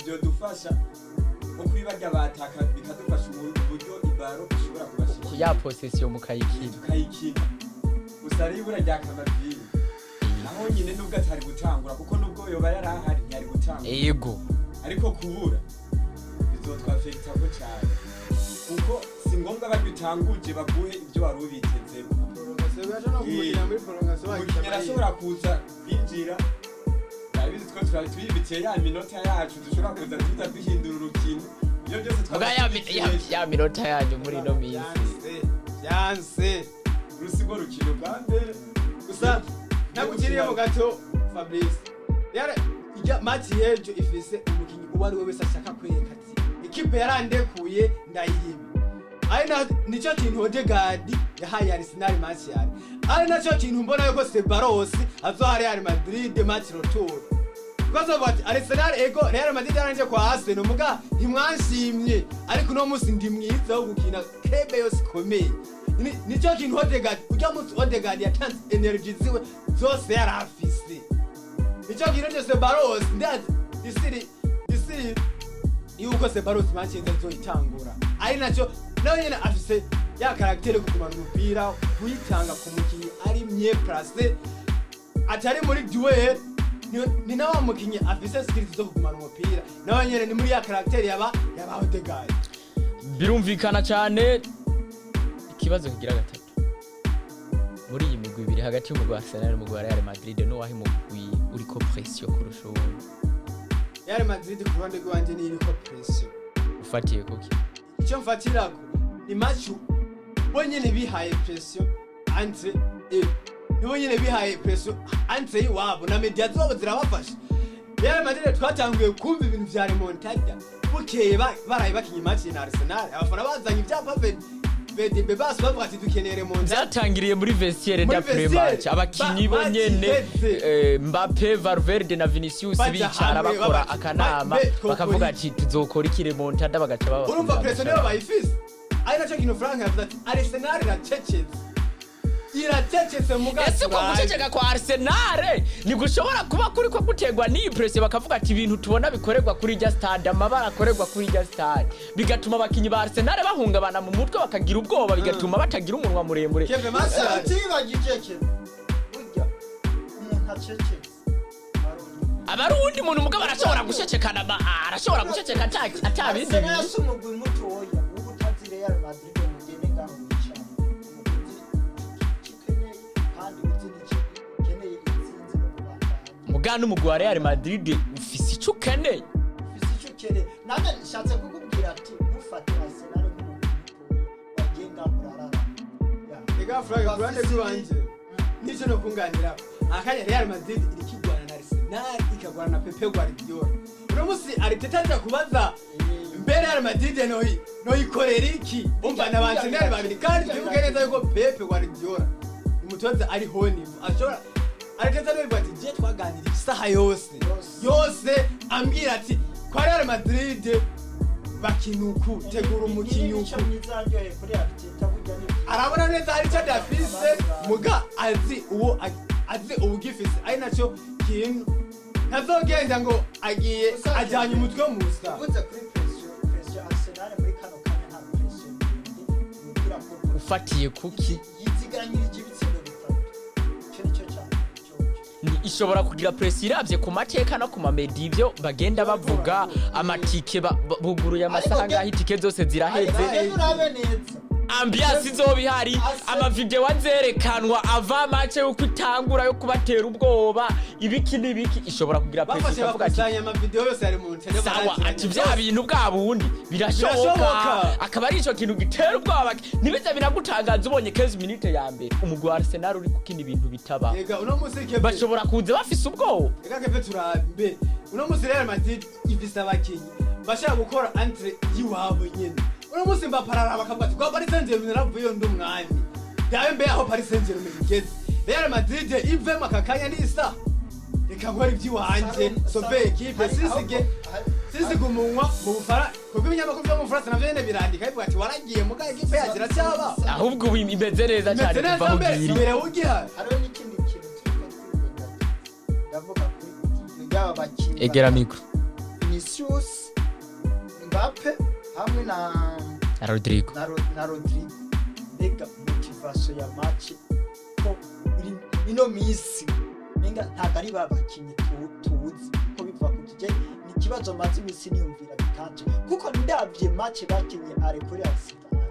ibyo dufasha nko kwibajya bataka bikadufasha uburyo ibaro ishobora kubashikira ya possession mukayikina gusa ari ibura rya Kamaviri naho nyine nubwo atari gutangura kuko nubwo yoba yarahari ntiyari gutangura yego ariko kubura bizotwafekta ko cyane kuko si ngombwa babitanguje baguhe ibyo wari ubiteze arashobora kuza kwinjira abizi twa twibikiye ya minota yacu dushobora kuza tuza duhindura urukino ibyo byose ya minota yanyu muri no minsi yanse rusigo rukino bwa mbere gusa nagukiriye mu gato Fabrice yare ijya match yejo ifise umukinyi uwari we wese ashaka kwereka ati ikipe yarandekuye ndayihibi aina nico kintu Odegaard yahaye Arsenal match yari ari naco kintu mbona yuko Sebaros azohari Real Madrid match retour kwazo bati Arsenal ego Real Madrid yaranje kwa Arsenal muga ntimwanshimye ariko no musi ndi mwiza wo gukina kebe yose komeye nico kintu Odegaard ujya musi Odegaard yatanze energy ziwe zose yarafise nico kintu Sebaros ndazi disiri yuko Sebaros match nzo itangura ari naco nawe nyene afise ya karaktere kugumana umupira kuyitanga ku mukinyi ari mye place atari muri duel ni nawe mukinyi afise skills zo kugumana umupira nawe nyene ni muri ya karaktere yaba Odegaard birumvikana cyane ikibazo kigira gatatu muri iyi migwi ibiri hagati y'umugwi wa Arsenal n'umugwi wa Real Madrid no wahi mugwi uriko pression kurusha uwundi Real Madrid ku ruhande rwanje ni iriko pression ufatiye kuki icyo mfatirako ni match bonyene bihaye pression entre nibo nyene bihaye presso anse iwabo na media zobo zirabafasha. Real Madrid twatanguye kumva ibintu vya remontada bukeye baraye bakinye match na Arsenal abafana bazanye ivyapa Vedi bebas bavuga ati dukeneye remontada. Zatangiriye muri vestiaire da pre-match abakinyi bo nyene Mbappe, Valverde na Vinicius bicara bakora akanama bakavuga ati tuzokora iki remontada bagaca baba. Urumva presso niyo bayifise. Ari naco kintu Frank yavuze ati Arsenal iracecetse muga. Ese ko guceceka kwa Arsenal ni gushobora kuba kuri ko gutegwa ni press bakavuga ati ibintu tubona bikorerwa kuri ja stade amabara akorerwa kuri ja stade bigatuma abakinyi ba Arsenal bahungabana mu mutwe bakagira ubwoba bigatuma batagira umunwa muremure. Keve masa atibagicece burya umuntu acecetse abarundi muntu mugabo arashobora gucecekana arashobora guceceka atabindi. Arsenal yasumugwe muto oya ubutazi Real Madrid mugene ngaho bicara mugana umugwi wa Real Madrid ufise ico ukeneye nange nshatse kukubwira ati mufate Arsenal nk'umugwi bagenga murarara ega Frank brand rwanje nico no kunganira akanya Real Madrid irikigwana na Arsenal ikagwana na Pepe Guardiola uno musi Arteta kubaza mbere Real Madrid no ikorera iki umva na Arsenal babiri kandi bivuge neza yuko Pepe Guardiola umutoza ari honi ashobora Arteta no bati je twaganira isaha yose ambwira ati kwa Real Madrid bakinuku tegura umukinyuku arabona neza ari cyo dafise muga azi ubugifise ari naco kintu ntazogenda ngo agiye ajyanye umutwe musa uvuze kuri pressure Arsenal muri kano kanya nta pressure ufatiye kuki yiziganyirije ibitsindo bitatu cyo nicyo cyane ishobora kugira press iravye ku mateka no ku mamedi ivyo bagenda bavuga amatike buguruye amasaha ngaho itike zose ziraheze ambiance izoba ihari amavideo azerekanwa ava match yuko itangura yo kubatera ubwoba ibiki n'ibiki ishobora kugira press ikavuga ati amavideo yose ari mu ntene sawa ati vya bintu bwa bundi birashoboka akaba ari ico kintu gitera ubwoba nibiza binagutangaza ubonye 15 minutes ya mbere umugwi wa Arsenal uri kukina ibintu bitaba ega uno musike bashobora kuza bafise ubwoba ega kefe turambe uno musi Real Madrid ifise abakinyi bashaka gukora entre yiwabo nyene uno musi mbaparara bakavuga ati kwa Paris Saint-Germain naravuye ndo mwami yawe mbe aho Paris Saint-Germain igeze Real Madrid ive makakanya nisa reka ngora iby'iwanje sobe equipe sisige umunwa mu Bufaransa kuko ibinyamakuru byo mu Bufaransa navyo nyene birandika bivuga ati waragiye muga equipe yagira cyaba ahubwo imeze neza cyane kuva aho giri mbere ugiha hariho n'ikindi kintu ndavuga kuri yaba bakinyi egera micro Vinicius Mbappe hamwe na Rodrigo mbega motivation ya match ko ino misi menga ntago ari babakinyi tuzi ko biva kutije ni kibazo mazi misi niyumvira bikanje kuko ndavye match bakinye are kuri Arsenal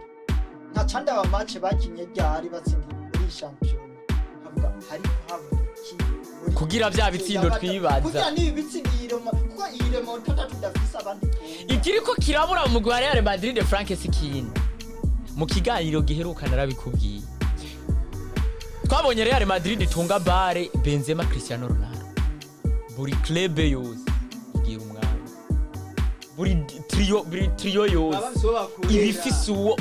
nta canda ba match bakinye ryari batsindi muri champion havuga hari havuki kugira vya bitsindo twibaza kugira ni bitsindiro kuko iremo tudafisa abandi ikiriko kirabura mu mugwi wa Real Madrid Frank Sikini mu kiganiro giheruka narabikubwiye twabonye Real Madrid itunga bare Benzema Cristiano Ronaldo buri club yose igira umwana buri trio yose ibifise uwo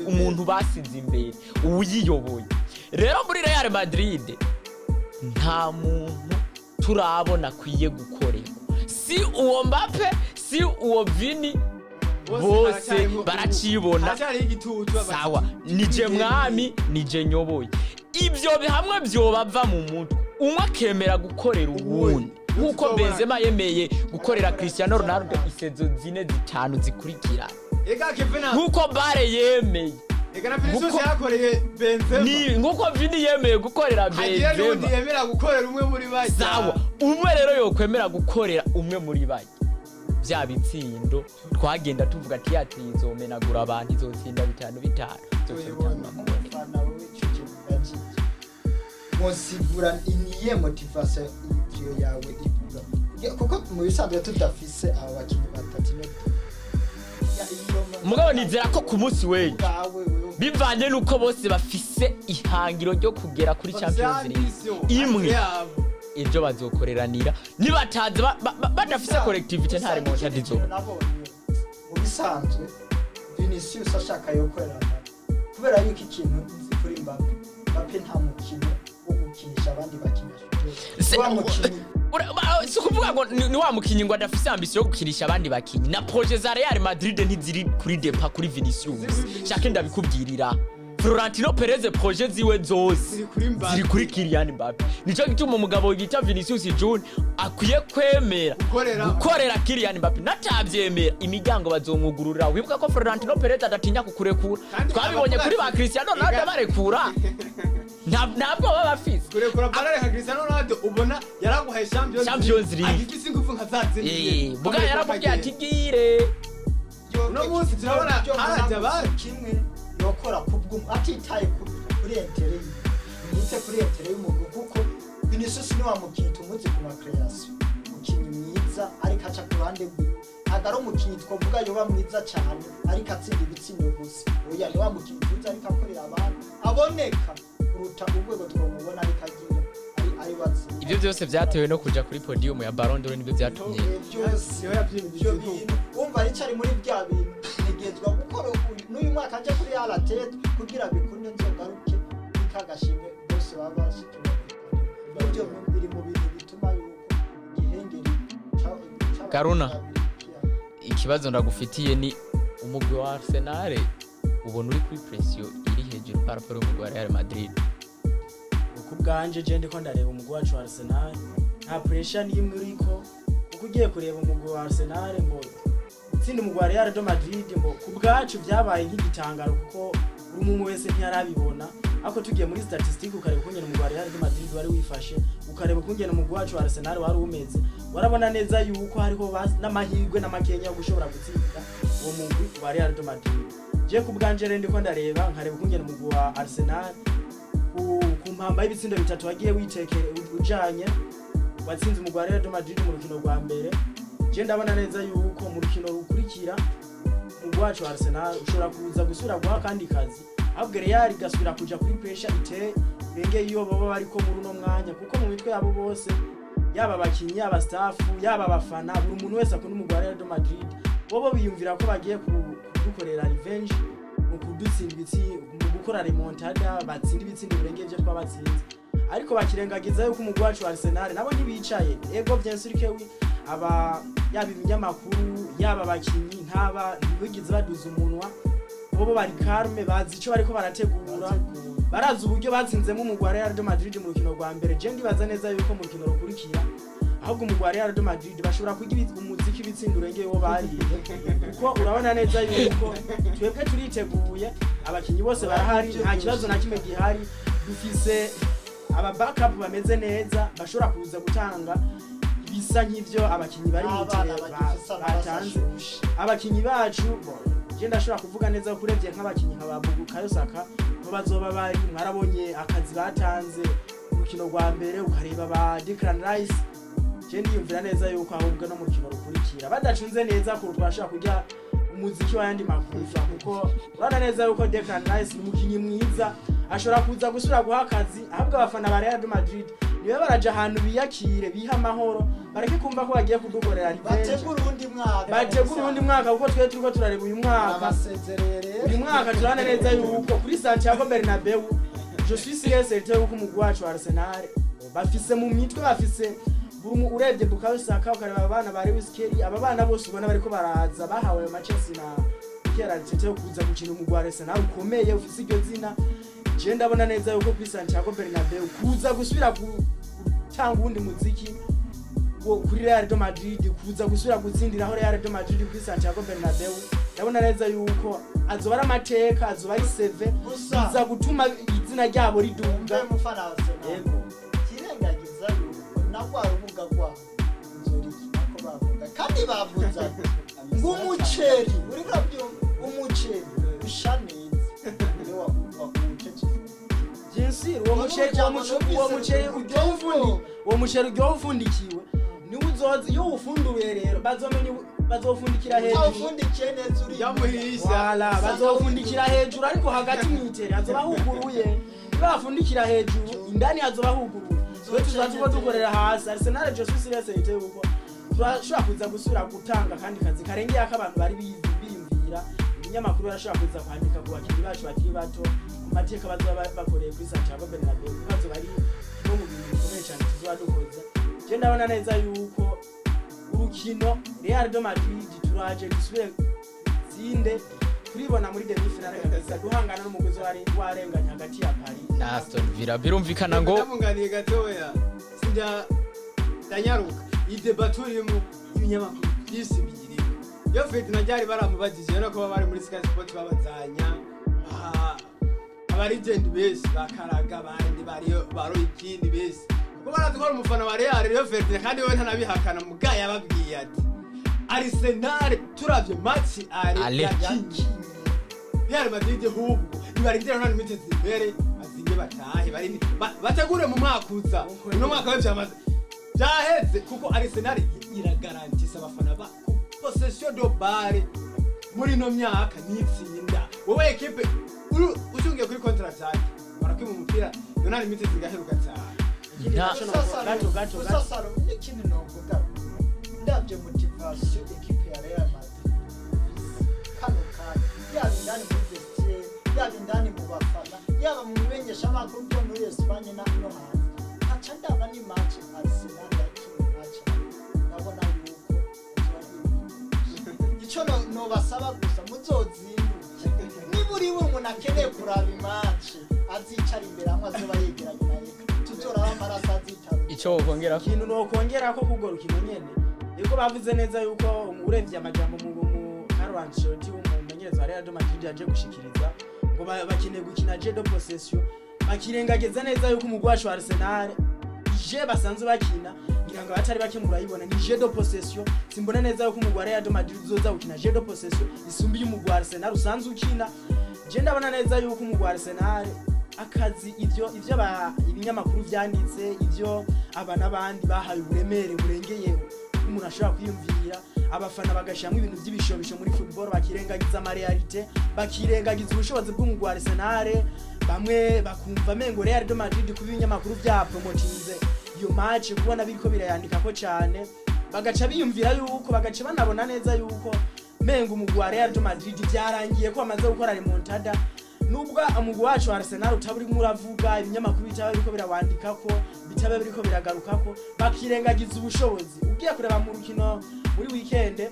umuntu basize imbere uyiyoboye rero muri Real Madrid nta muntu turabona kwiye gukorera si uwo Mbappe si uwo Vini bose baracibona sawa nije mwami nije nyoboye ibyo bihamwe byo bava mu mutwe umwe akemera gukorera uwundi nkuko Benzema yemeye gukorera Cristiano Ronaldo isezo zine zitanu zikurikira nkuko Bare yemeye Ega Vinicius yakoreye Benzema ni nkuko Vini yemeye gukorera Benzema agiye n'undi yemera gukorera umwe muri bayi sawa umwe rero yokwemera gukorera umwe muri bayi bya bitsindo twagenda tuvuga ati yatizomena abantu izotsinda 5-5 mosigura iniye motivation iyo yawe ivuga kuko mu bisanzwe tudafise aba bakinyi batatu mugabo nizera ko ku munsi wewe bivanye nuko bose bafise bafise ihangiro ryo kugera kuri Champions League imwe ibyo bazokoreranira nibataza badafise collectivity ntari mu cyadizo mu bisanzwe Vinicius ashaka yo kwerana kubera yuko ikintu nzi kuri Mbappe nta mukino wo gukinisha abandi bakinisha si ukuvuga ngo ni wa mukinyi ngo adafise ambition yo gukinisha abandi bakinyi na projet za Real Madrid ntiziri kuri depa kuri Vinicius shaka ndabikubwirira Florentino Perez projet ziwe zose ziri kuri Kylian Mbappe nico gituma umugabo bita Vinicius Junior akwiye kwemera gukorera Kylian Mbappe natavyemera imiryango bazomwugurura wibuka ko Florentino Perez adatinya kukurekura twabibonye kuri ba Cristiano Ronaldo barekura ntabwo baba bafise kurekura barare nka Cristiano Ronaldo ubona yaraguhaye Champions League agifise ingufu nka zatse buga yaramubwiye ati gire no munsi turabona haraje abandi kimwe yokora atitaye kuri entere yite kuri entere y'umugu kuko Vinicius ni wa mukino tumuzi ku macreation mukinyi mwiza ariko aca ku ruhande agaro mukinyi twovuga yoba mwiza cyane ariko atsinda ibitsindo gusa oya ni wa mukino tuzi ariko akorera abantu aboneka kuruta urwego twomubona ariko agira ari watsinda ibyo byose byatewe no kuja kuri podium ya Ballon d'Or nibyo byatumye byose umva ari muri bya bintu nigezwa gukora n'uyu mwaka aje kuri Alatet kugira bikunde nzogaruke bikagashimwe bose baba bashikira ibyo biri mu bintu bituma yuko igihengeri Karuna ikibazo ndagufitiye ni umugwi wa Arsenal ubona uri kuri pression iri hejuru par rapport y'umugwi wa Real Madrid kubganje je ndiko ndareba umugwi wacu wa Arsenal nta pressure n'imwe uriko uko ugiye kureba umugwi wa Arsenal ngo utsinda umugwi wa Real Madrid ngo kubgacu byabaye nk'igitangaro kuko umuntu wese ntiyarabibona ako tugiye muri statistique ukareba kungena umugwi wa Real Madrid wari wifashe ukareba kungena umugwi wacu wa Arsenal wari umeze warabona neza yuko hariho n'amahirwe n'amakenya yo gushobora gutsinda uwo mugwi wa Real Madrid je kubganje rero ndiko ndareba nkareba kungena umugwi wa Arsenal ku mpamba y'ibitsindo bitatu wagiye witekere ujanye watsinze umugwi wa Real Madrid mu rukino rwa mbere je ndabona neza yuko mu rukino rukurikira umugwi wacu wa Arsenal ushobora kuza gusubira guha kandi kazi ahubwo Real gasubira kuja kuri pressure ite benge iyo baba bariko muri uno mwanya kuko mu mitwe yabo bose yaba abakinyi yaba staff yaba abafana buri umuntu wese akunda umugwi wa Real Madrid bobo biyumvira ko bagiye kudukorera revenge mu kudutsinda ibitsi mu gukora remontada batsinda ibitsindo birenge byo twabatsinze ariko bakirengagiza yuko umugwi wacu wa Arsenal nabo ntibicaye ego bien sûr que oui aba yaba ibinyamakuru yaba abakinyi ntaba ntibigize baduza umunwa bobo bari calme bazi ico bariko barategura barazi uburyo batsinzemo umugwi wa Real Madrid mu rukino rwa mbere je ndibaza neza yuko mu rukino rukurikira ahubwo umugwi wa Real Madrid bashobora kugira umuziki ibitsindo urengeye wo bariye kuko urabona neza yuko twebwe turiteguye abakinyi bose barahari nta kibazo na kimwe gihari dufise aba backup bameze neza bashobora kuza gutanga bisa nk'ivyo abakinyi bari mu tere batanze abakinyi bacu je ndashobora kuvuga neza kurevye nk'abakinyi nka babugu Kayosaka bo bazoba bari mwarabonye akazi batanze urukino rwa mbere ukareba ba Declan Rice je ndiyumvira neza yuko ahubwo no mu rukino rukurikira badacunze neza ko twashaka kujya umuziki w'ayandi makuru kuko urana neza yuko Declan Rice ni umukinyi mwiza ashobora kuza gusubira guha akazi ahubwo abafana ba Real Madrid niwe baraje ahantu biyakire biha amahoro bareke kumva ko bagiye kudukorera revenge bategura urundi mwaka kuko twe turiko turareba uyu mwaka uyu mwaka turana neza yuko kuri Santiago Bernabeu je suis sûr certain yuko umugwi wacu wa Arsenal bafise mu mitwe bafise urebye Bukayo Saka ukareba abana bari Wiskeri aba bana bose ubona bariko baraza bahawe Manchester na kera cyo kuza gukina umugwi wa Arsenal ukomeye ufise iryo zina je ndabona neza yuko kuri Santiago Bernabeu kuza gusubira gutanga ubundi muziki kuri Real Madrid kuza gusubira gutsindiraho Real Madrid kuri Santiago Bernabeu ndabona neza yuko azoba ari amateka azoba ari seve kuza gutuma izina ryabo riduga yego kirengagiza nagwa rubuga kwa nzoriki nako bavuga kandi bavuza ngumuceri uri kabyo umuceri ushaneze niwe wakuteje jinsi uwo muceri uryo ufundikiwe ni uzozi yo ufunduye rero bazofundikira hejuru utawufundikiye neza uri yamuhisha wala bazofundikira hejuru ariko hagati mw'itere hazoba huguruye bafundikira hejuru indani hazoba huguruye twe tuzazuba dukorera hasi Arsenal je suis sûr c'est yuko turashobora kuza gusura gutanga kandi kazi karengeye akabantu bari biyumvira ibinyamakuru barashobora kuza kwandika ku bakinyi bacu bakiri bato ku mateka bazoba bakoreye kuri Santiago Bernabeu bazo bari bo mu bintu bikomeye cyane tuzoba dukoza je ndabona neza yuko urukino Real de Madrid turaje gusubire zinde turibona muri demi finale kabisa duhangana n'umugozi warenganya hagati ya Paris na Aston Villa birumvikana ngo ndamunganiye gatoya sinja danyaruka idebaturimo ibinyamakuru byisi bigiri yo Fred na Jari baramubagije no kuba bari muri Sky Sport babazanya aba legend base bakaraga bandi baro ikindi base kuko baratwara umufana wa Real yo Fred kandi we ntanabihakana mugaya yababwiye ati Arsenal turavye match ari yakinyi Real Madrid hubwo nibarindira none mitezi imbere azinge batahe bari bategure mu mwaka uza no mwaka w'vyamaze byaheze kuko Arsenal iragarantisa abafana ba possession de balle muri no myaka nitsinda wowe equipe ushungiye kuri contract yake barakwiye mu mupira yonani mitezi ngaheruka cyane gato sasa n'ikintu novuga ndabye motivation equipe ya Real Madrid kano yaba indani muri vestiaire yaba indani mu bafana yaba mu bimenyesha amakuru byo muri Espagne no hanze aca ndaba ni match Arsenal yakina match ndabona yuko ico no basaba gusa muzozinduke niburi we umuntu akeneye kuraba match azicara imbere amwe azoba yegeranye na yeka tuzoraba amaraso azitara ico wokongera ikintu nokongera ko kugora ukino nyene yuko bavuze neza yuko urevye amajambo mu Carlo Ancelotti umumenyereza wa Real de Madrid yaje gushikiriza ngo bakeneye gukina jeu de possession bakirengageza neza yuko umugwacu wa Arsenal je basanzwe bakina ngira ngo batari bake murayibona ni jeu de possession simbona neza yuko umugwa Real de Madrid uzoza gukina jeu de possession isumbiye umugwa Arsenal usanzwe ukina je ndabona neza yuko umugwa Arsenal akazi ivyo ibinyamakuru vyanditse ivyo abana bandi bahaye uburemere burengeye umuntu ashobora kwiyumvira abafana bagashyiramo ibintu by'ibishobisho muri football bakirengagiza amarealite bakirengagiza ubushobozi bw'umugwa Arsenal bamwe bakumva mengo Real de Madrid kuba ibinyamakuru bya promotinze iyo match kubona biriko birayandika ko cyane bagaca biyumvira yuko bagaca banabona neza yuko mengo umugwa Real de Madrid byarangiye ko amaze gukora remontada nubwo umugwa wacu wa Arsenal utaburi muravuga ibinyamakuru bitaba biriko birawandika ko bitaba biriko biragaruka ko bakirengagiza ubushobozi ugiye kureba mu rukino muri weekend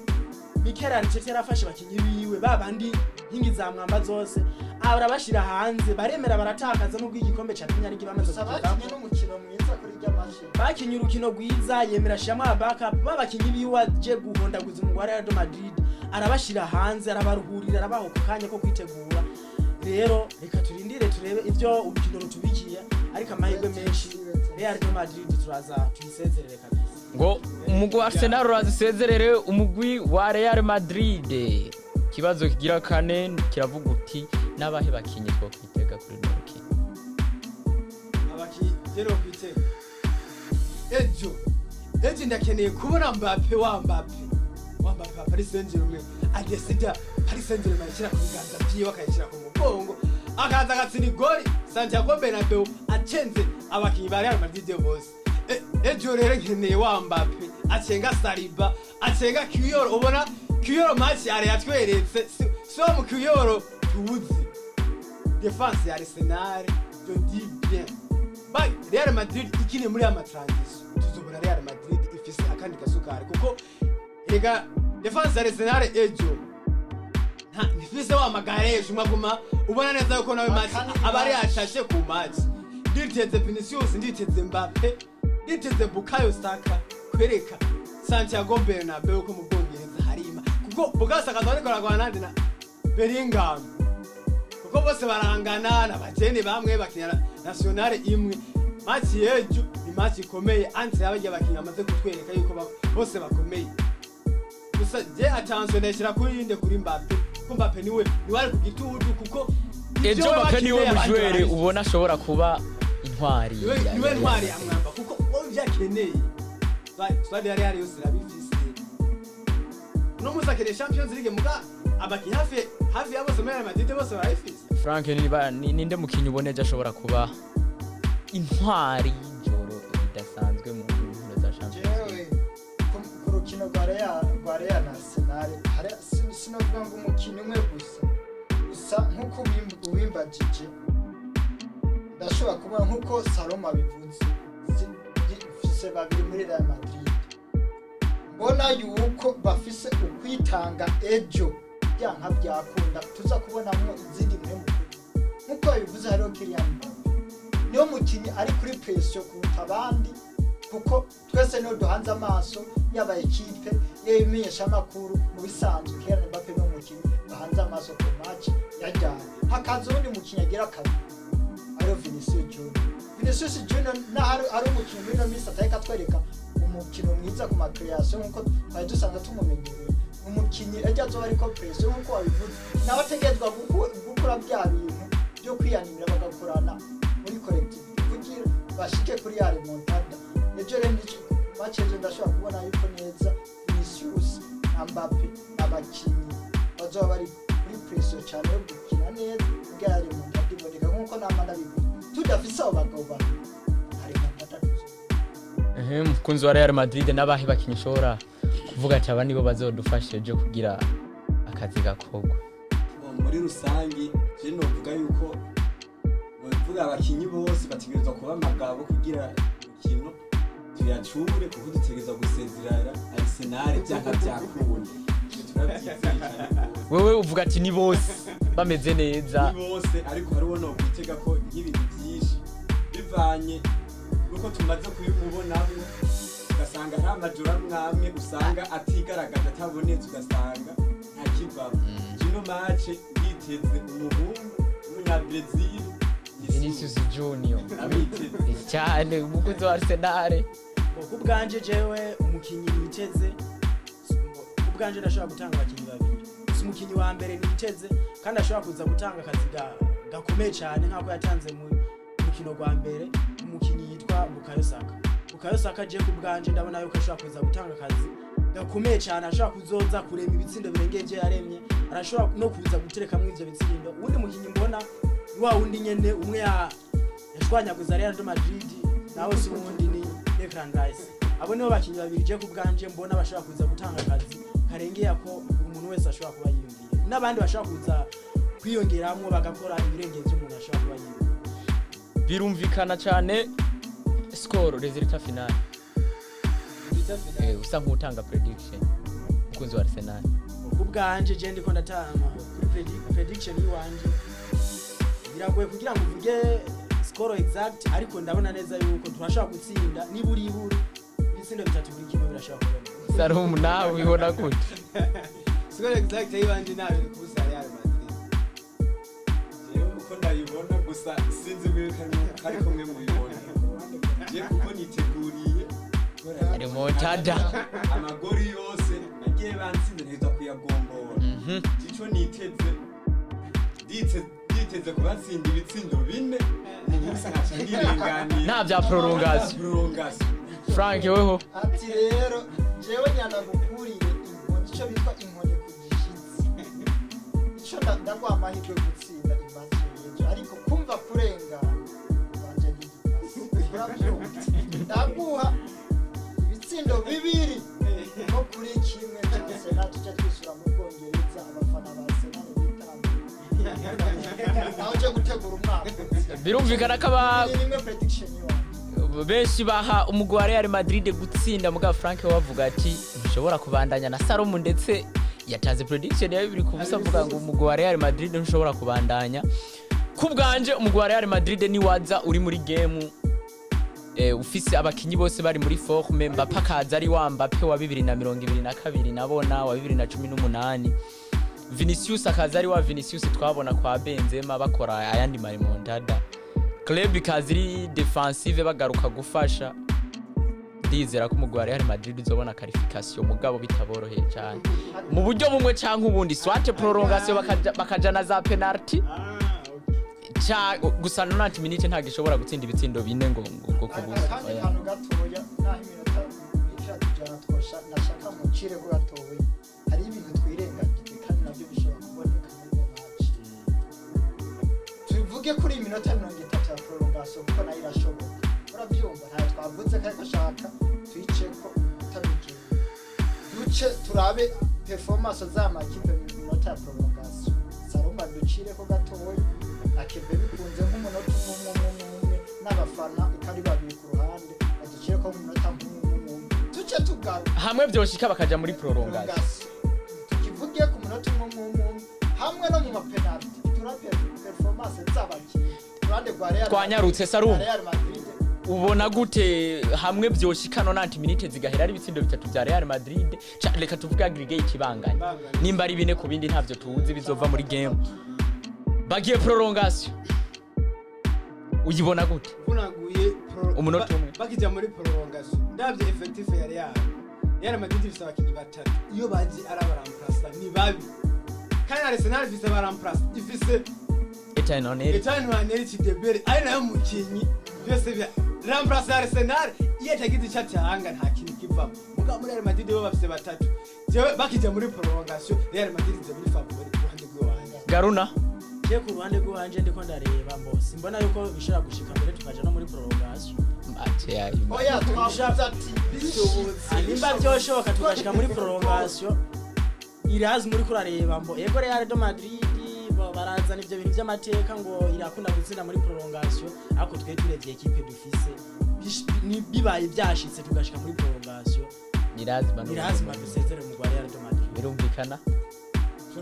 Mikel Arteta yarafashe bakinyi biwe babandi ingi za mwamba zose arabashira hanze baremera baratakaza nubwo igikombe ca Premier League bamaze kubakinye n'umukino mwiza kuri ry'amashi bakinye urukino rwiza yemera shama backup babakinyi biwe aje guhondaguza umugwa Real de Madrid arabashira hanze arabaruhurira arabaho kukanya ko kwitegura rero reka turindire turebe ivyo urukino rutubikiye ariko amahirwe menshi Real de Madrid turaza tuyisezerere kabisa ngo umugwi wa Arsenal urazisezerere umugwi wa Real Madrid kibazo kigira kane kiravuga uti nabahe bakinyi two kwitega kuri Norwich abakigero kwitega ejo ndakeneye kubona Mbappe wa Paris Saint-Germain adesida Paris Saint-Germain ishyira ku biganza byiwe akayishyira ku mugongo akaza agatsina igori Santiago Bernabeu acenze abakinyi ba Real Madrid bose ejo rero nkeneye wa Mbappe acenga Saliba acenga Kiyoro ubona Kiyoro match yari yatweretse so mu Kiyoro tuzi defense ya Arsenal je dis bien bye Real Madrid ikine muri ama transition tuzobona Real Madrid ifise akandi kasukari kuko ega defense ya Arsenal ejo nta nifise wa magareje umaguma ubona neza yuko nawe match abari yashashe ku match nditeze Vinicius nditeze Mbappe nditeze Bukayo Saka kwereka Santiago Bernabeu ko mu Bwongereza harima kuko Bugasa kazariko aragwana na Bellingham kuko bose barangana n'abageni bamwe bakinyara nationale imwe match yejo ni match ikomeye anse y'abajya bakinya amaze kutwereka yuko bose bakomeye gusa je attention ndashira kuri yinde kuri Mbappe ko Mbappe niwe ari ku gitutu kuko ejo Mbappe niwe mujwere ubona ashobora kuba intwari niwe ntwari ya mwamba kuko wowe byakeneye swadi yari yose irabifise no musakire Champions League muga abaki hafi yabo se Real Madrid bose barayifise. Frank ninde mukinyi uboneje ashobora kuba intwari y'ijoro idasanzwe mu nkino za Champions League. Ku rukino rwa Real na Arsenal sinovuga ngo umukino umwe gusa nkuko ubimbajije ndashobora kubona nkuko Saloma bivuze fise babiri muri Real Madrid mbona yuko bafise ukwitanga ejo byanka byakunda tuza kubonamo izindi mpemu nkuko bivuze hariho Kylian Mbappe niyo mukinyi ari kuri pression kuruta abandi kuko twese no duhanze amaso yaba ekipe yemenyesha makuru mu bisanzwe Kylian Mbappe no mukinyi bahanze amaso ku match yajyanye hakaza undi mukinyi agira kabiri ari Vinicius Junior na ari umukinyi muri no minsi atayeka twereka umukino mwiza ku macreation nkuko twari dusanga tumumenyereye umukinyi ajya zo ariko pression nkuko wabivuze nabategezwa gukura bya bintu byo kwiyanimira bagakorana muri collective kugira bashike kuri ya remontada ejo rero baceje ndashobora kubona yuko neza Vinicius na Mbappe abakinyi bazoba bari kuri pression cyane yo gukina neza kugira remontada iboneka nkuko namanda bivuze tudafise abo bagabo hari gatatu mukunzi wa Real Madrid n'abahi bakinishora kuvuga ati aba nibo bazodufashe ejo kugira akazi gakogwa. Muri rusangi je novuga yuko bavuga abakinyi bose bategerezwa kuba amagabo kugira ukino tuyacure kuko dutegerezwa gusezerera Arsenal byanga byakunda. Wewe uvuga ati ni bose bameze neza. Ni bose ariko hariho no kwitega ko nk'ibintu byinshi bivanye nuko tumaze kubibonamo ugasanga nta majura mwamwe usanga atigaragaza atabonetse ugasanga nta kivamo. Kino match yiteze umuhungu w'umunya Brazil Vinicius Junior abiteze cyane umukunzi wa Arsenal. Kubwanje jewe umukinyi niteze kubwanje ndashobora gutanga abakinyi babiri umukinyi wa mbere niteze kandi ashobora kuza gutanga akazi gakomeye cyane nk'ako yatanze mu mukino rwa mbere umukinyi yitwa Bukayo Saka je kubwanje ndabona yuko ashobora kuza gutanga akazi gakomeye cyane ashobora kuzoza kurema ibitsindo birengeje yaremye arashobora no kuza gutereka mu ivyo bitsindo ubundi mukinyi mbona wa wundi nyene umwe yashwanyaguza Real Madrid nawe si ubundi ni Declan Rice abo nibo bakinyi babiri je kubwanje mbona bashobora kuza gutanga akazi karengeye ko umuntu wese ashobora kuba yiyumviye n'abandi bashobora kuza kwiyongeramo bagakora ibirengeje umuntu ashobora kuba yiyumviye. Birumvikana cyane score resultat final usa nk'utanga prediction mukunzi wa Arsenal. Kubwanje je ndiko ndatama kuri prediction yiwanje biragoye kugira ngo uvuge score exact ariko ndabona neza yuko turashaka gutsinda niburi ibitsindo bitatu buri kimwe birashaka kubona. Sarum nawe ubibona gute? Score exact yiwanje nawe kusa Real Madrid. Jewe uko ndayibona gusa sinzi ariko mwe mubibona. Je kuko niteguriye remontada amagori yose nagiye bansinze neza kuyagombora. Ico niteze kubatsinda ibitsindo bine mu busa nkaca ngirenganira nta bya prolongation. Frank weho ati rero jewe nyana gukurire inkoni ico bitwa inkoni ku gishitsi ico ndagwa amahirwe gutsinda imatch yejo ariko kumva kurengana banje ndaguha ibitsindo bibiri no kuri kimwe cyose natuje twisura mu Bwongereza abafana ba Arsenal bitanga naho je gutegura umwaka birumvikana ko nimwe prediction yiwa benshi baha umugwi wa Real Madrid gutsinda muga Frank wavuga ati nshobora kubandanya na Salom ndetse yatanze prediction ya 2 kubusa avuga ngo umugwi wa Real Madrid nshobora kubandanya. Kubwanje umugwi wa Real Madrid ni waza uri muri game ufise abakinyi bose bari muri forme. Mbappe akaza ari wa Mbappe wa 2022 nabona wa 2018 Vinicius akaza ari wa Vinicius twabona kwa Benzema bakora ayandi marimontada. Club kaziri defensive bagaruka gufasha ndizera ko umugwi wa Real Madrid uzobona qualification mugabo bitaboroheye cyane mu buryo bumwe canke ubundi swate prolongation bakajana za penalty gusa 90 minutes nta gishobora gutsinda ibitsindo bine ngo kubuza kandi hano gatoya naho iminota 3 twosha nashaka mu cire ko gatoya hari tuvuge kuri iminota 30 ya prolongation kuko nayo irashoboka urabyumva nta twavuze ko shaka twiceko tabije duce turabe performance z'amakipe mu minota ya prolongation Saruma ducire ko gatoya akebe bikunze nk'umunota umwe n'abafana ukari babiri ku ruhande baducire ko mu minota umwe duce tugaruka hamwe byoshika bakaja muri prolongation tukivugiye ku munota umwe hamwe no mu mapenalty turape performance z'abakinnyi turande gwa Real twanyarutse Sarum Real Madrid ubona gute hamwe byoshika 90 minutes zigahera ari bitsindo bitatu bya Real Madrid reka tuvuga aggregate ibanganye nimba ari bine ku bindi ntavyo tuzi bizova muri game bagiye prolongation uyibona gute unaguye umunota umwe bakijya muri prolongation ndabye effective ya Real Madrid ifite abakinnyi batatu iyo bazi ari abaramplasa ni babi kandi Arsenal ifite abaramplasa ifise Eternal Chidebere ari nayo mukinyi byose bya ramplasa Arsenal iyo tagize cyatanga nta kintu kivamo muga muri Real Madrid bo bafite batatu jewe bakijya muri prolongation Real Madrid ze muri favori kuruhande rw'wanje Garuna je ku ruhande rw'wanje ndiko ndareba mbose mbona yuko bishobora gushika mbere tukaja no muri prolongation ate yayi oya twavuze ati bishobotse nimba byoshoboka tugashika muri prolongation irazi muri kurareba mbo ego Real de Madrid barazana ivyo bintu by'amateka ngo irakunda gutsinda muri prolongation ariko twe turebye equipe dufise ni bibaye byashitse tugashika muri prolongation irazi dusezere mu Real de Madrid birumvikana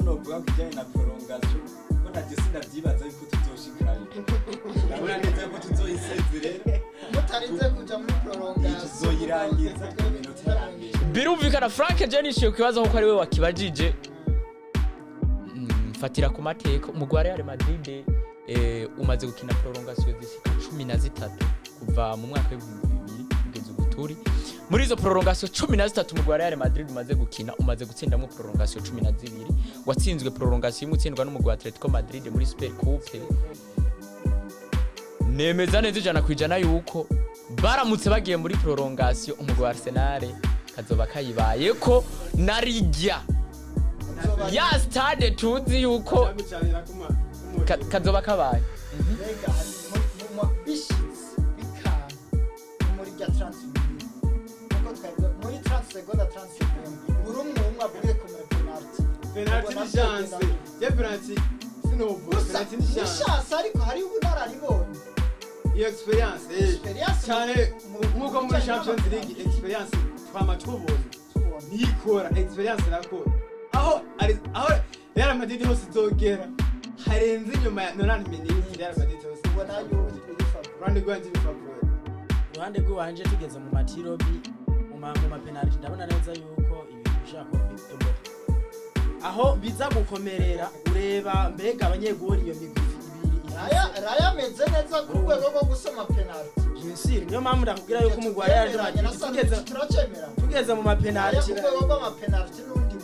no bwa kujyana na prolongation ko nagisinda byibaza yuko tuzoshikayo ndabona neza ko tuzoyisezerera mutarinze kuja muri prolongation tuzoyirangiza iminota yarambere birumvikana Frank Jenishiye kwibaza ko ari we wakibajije fatira ku mateka umugwa Real Madrid umaze gukina prolongation zishika 13 kuva mu mwaka wa 2000 kugeza ubuturi muri izo prolongation 13 umugwa Real Madrid umaze gukina umaze gutsindamo prolongation 12 watsinzwe prolongation imutsindwa n'umugwa Atletico Madrid muri Super Coupe nemeza neza ijana kwijana yuko baramutse bagiye muri prolongation umugwa Arsenal kazoba kayibaye ko narijya ya stade tuzi yuko kazoba kabaye mbega mu bishitsi bikana muri ya transfer kuko twebwe muri transfer goda transfer buri umwe avuye ku penalty ni chance ya penalty sinobu penalty ni chance ariko hari ubunararibonye iyo experience cyane nkuko muri Champions League experience twama tubonye nikora experience nakora aho Real Madrid hose izogera harenze inyuma ya 90 minutes Real Madrid hose ubona yuko ruhande rwanje bifavore ruhande rw'wanje tugeze mu matirobi mu mapenalty ndabona neza yuko ibintu bishaka kubitomba aho biza gukomerera ureba mbega abanyegori iyo migufi ibiri raya meze neza ku rwego rwo gusoma penalty Jinsiri niyo mpamvu ndakubwira yuko umugwa Real Madrid tugeze mu mapenalty ku rwego rw'amapenalty n'undi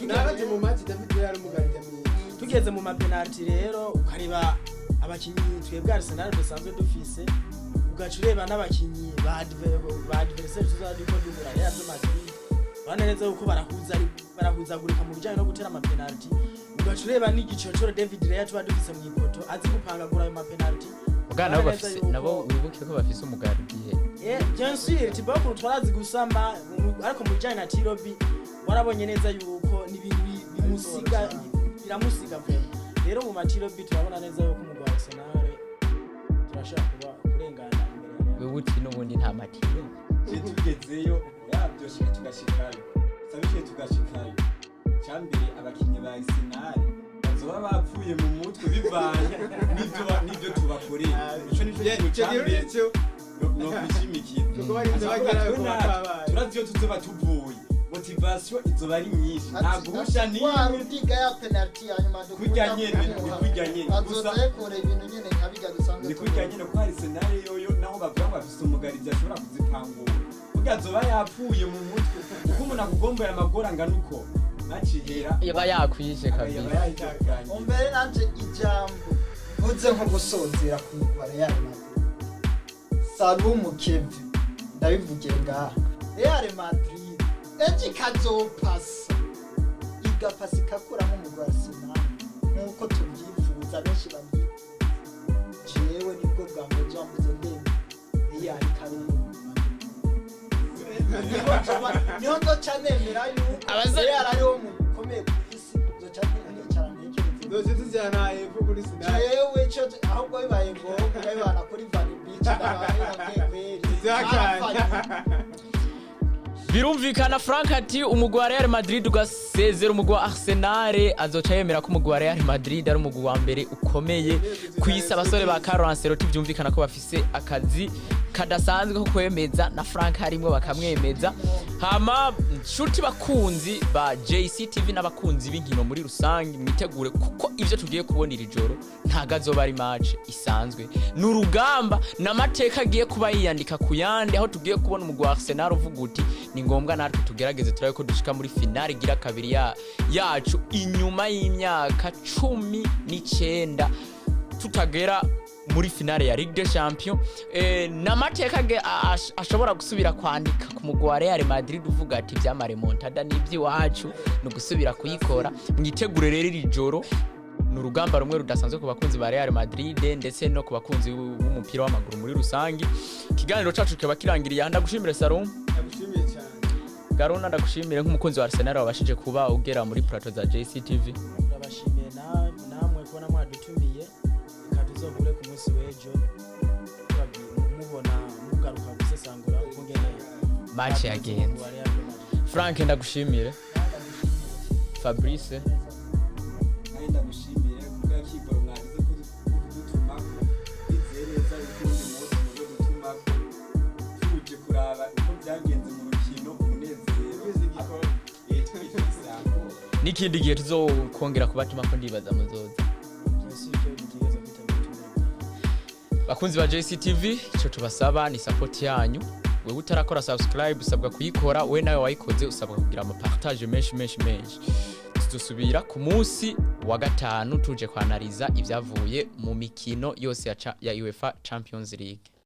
naraje mu match David yari mugarije tugeze mu mapenalty rero ukareba abakinyi twebwe Arsenal dusanzwe dufise ugaca ureba n'abakinyi ba adversaire tuzadiko dubura Real Madrid baneneza yuko barahuzagurika mu bijyanye no gutera amapenalty ugaca ureba n'igicocoro David Raya tuba dufise mu ipoto azi gupangagura ayo mapenalty ubwana nabo wibuke ko bafise umugari gihe bien sûr tibako twarazi gusamba ariko mu bijyanye na Tirobi warabonye neza yuko n'ibintu bimusiga biramusiga pe rero mu Tirobi turabona neza yuko umugwa Arsenal turashaka kuba kurengana imbere wewe uti n'ubundi nta matiro tugezeyo yabyo shika tugashikayo sabike tugashikayo cyambere abakinyi ba Arsenal bazoba bapfuye mu mutwe bivanye nibyo tubakoreye ico ni cyambere no kwishimikira turaziyo tuzoba tuvuye motivation izoba ari nyinshi ntaguhusha ni warudiga ya penalty hanyuma kujya nyene gusa kore ibintu nyene nkabiga dusanzwe ni kujya nyene ko Arsenal yoyo naho bavuga ngo afite umugarizi ashobora kuzipangura ugazoba yapfuye mu mutwe kuko umuntu akugomboye amagora nganuko nacihera yaba yakwije kabisa ombere nanje ijambo vuze nko gusozera ku Real Madrid Salumu Kevin ndabivugiye ngaha Real Madrid eji kazopasa igapasi kakuramo mu Arsenal nkuko tubyifuza benshi niho nzoca nemera yuko Abasore- Real ariwo mukomeye ku isi nzoca nicara ntekereza Dozi tujyana hepfo kuri Sinai. jewe cyo ahubwo bibaye ngombwa babana kuri Valley Beach ndabaye kweri Ivyakanya. birumvikana Frank ati umugwi wa Real Madrid ugasezera umugwi wa Arsenal azoca yemera ko umugwi wa Real Madrid ari umugwi wa mbere ukomeye ku isi. Abasore ba Carlo Ancelotti byumvikana ko bafise akazi kadasanzwe ko kwemeza na Frank harimwo bakamwemeza. Hama nshuti bakunzi ba JCTV n'abakunzi b'inkino muri rusange mwitegure kuko ivyo tugiye kubona iri joro ntago azoba ari match isanzwe, n'urugamba n'amateka agiye kuba yiyandika ku yandi, aho tugiye kubona umugwi wa Arsenal uvuga uti ni ngombwa natwe tugerageze turabe ko dushika muri finale igira kabiri yacu inyuma y'imyaka 19 tutagera muri finale ya Ligue des Champions. N'amateka ashobora gusubira kwandika ku mugwi wa Real Madrid uvuga ati vyama remontada n'ivy'iwacu no gusubira kuyikora. Mwitegure rero iri joro n'urugamba rumwe rudasanzwe ku bakunzi ba Real Madrid ndetse no ku bakunzi b'umupira w'amaguru muri rusangi. Ikiganiro cacu kikaba kirangiriye. Ndagushimire Salum. Ndagushimiye cyane. Garuna ndagushimire nk'umukunzi wa Arsenal wabashije kuba ugera muri plateau za JCTV. Ndabashimiye namwe kubona mwadutumiye, reka tuzohure ku munsi w'ejo mubona mugaruka gusesangura ukungene Match yagenze. Frank ndagushimire. Fabrice kandi ndagushimire kuko yakigoro mwagize kudutumako izereza ikundi munsi muzo dutumako tuje kuraba uko byagenze mu rukino umunezero ako twitwisango n'ikindi gihe tuzokongera kubatuma ko ndibaza muzoza. Bakunzi ba JCTV ico tubasaba ni support yanyu. Wewe utarakora subscribe usabwa kuyikora, we nawe wayikoze usabwa kugira ama partage menshi. Tuzosubira ku munsi wa gatanu tuje kwanaliza ivyavuye mu mikino yose ya UEFA Champions League.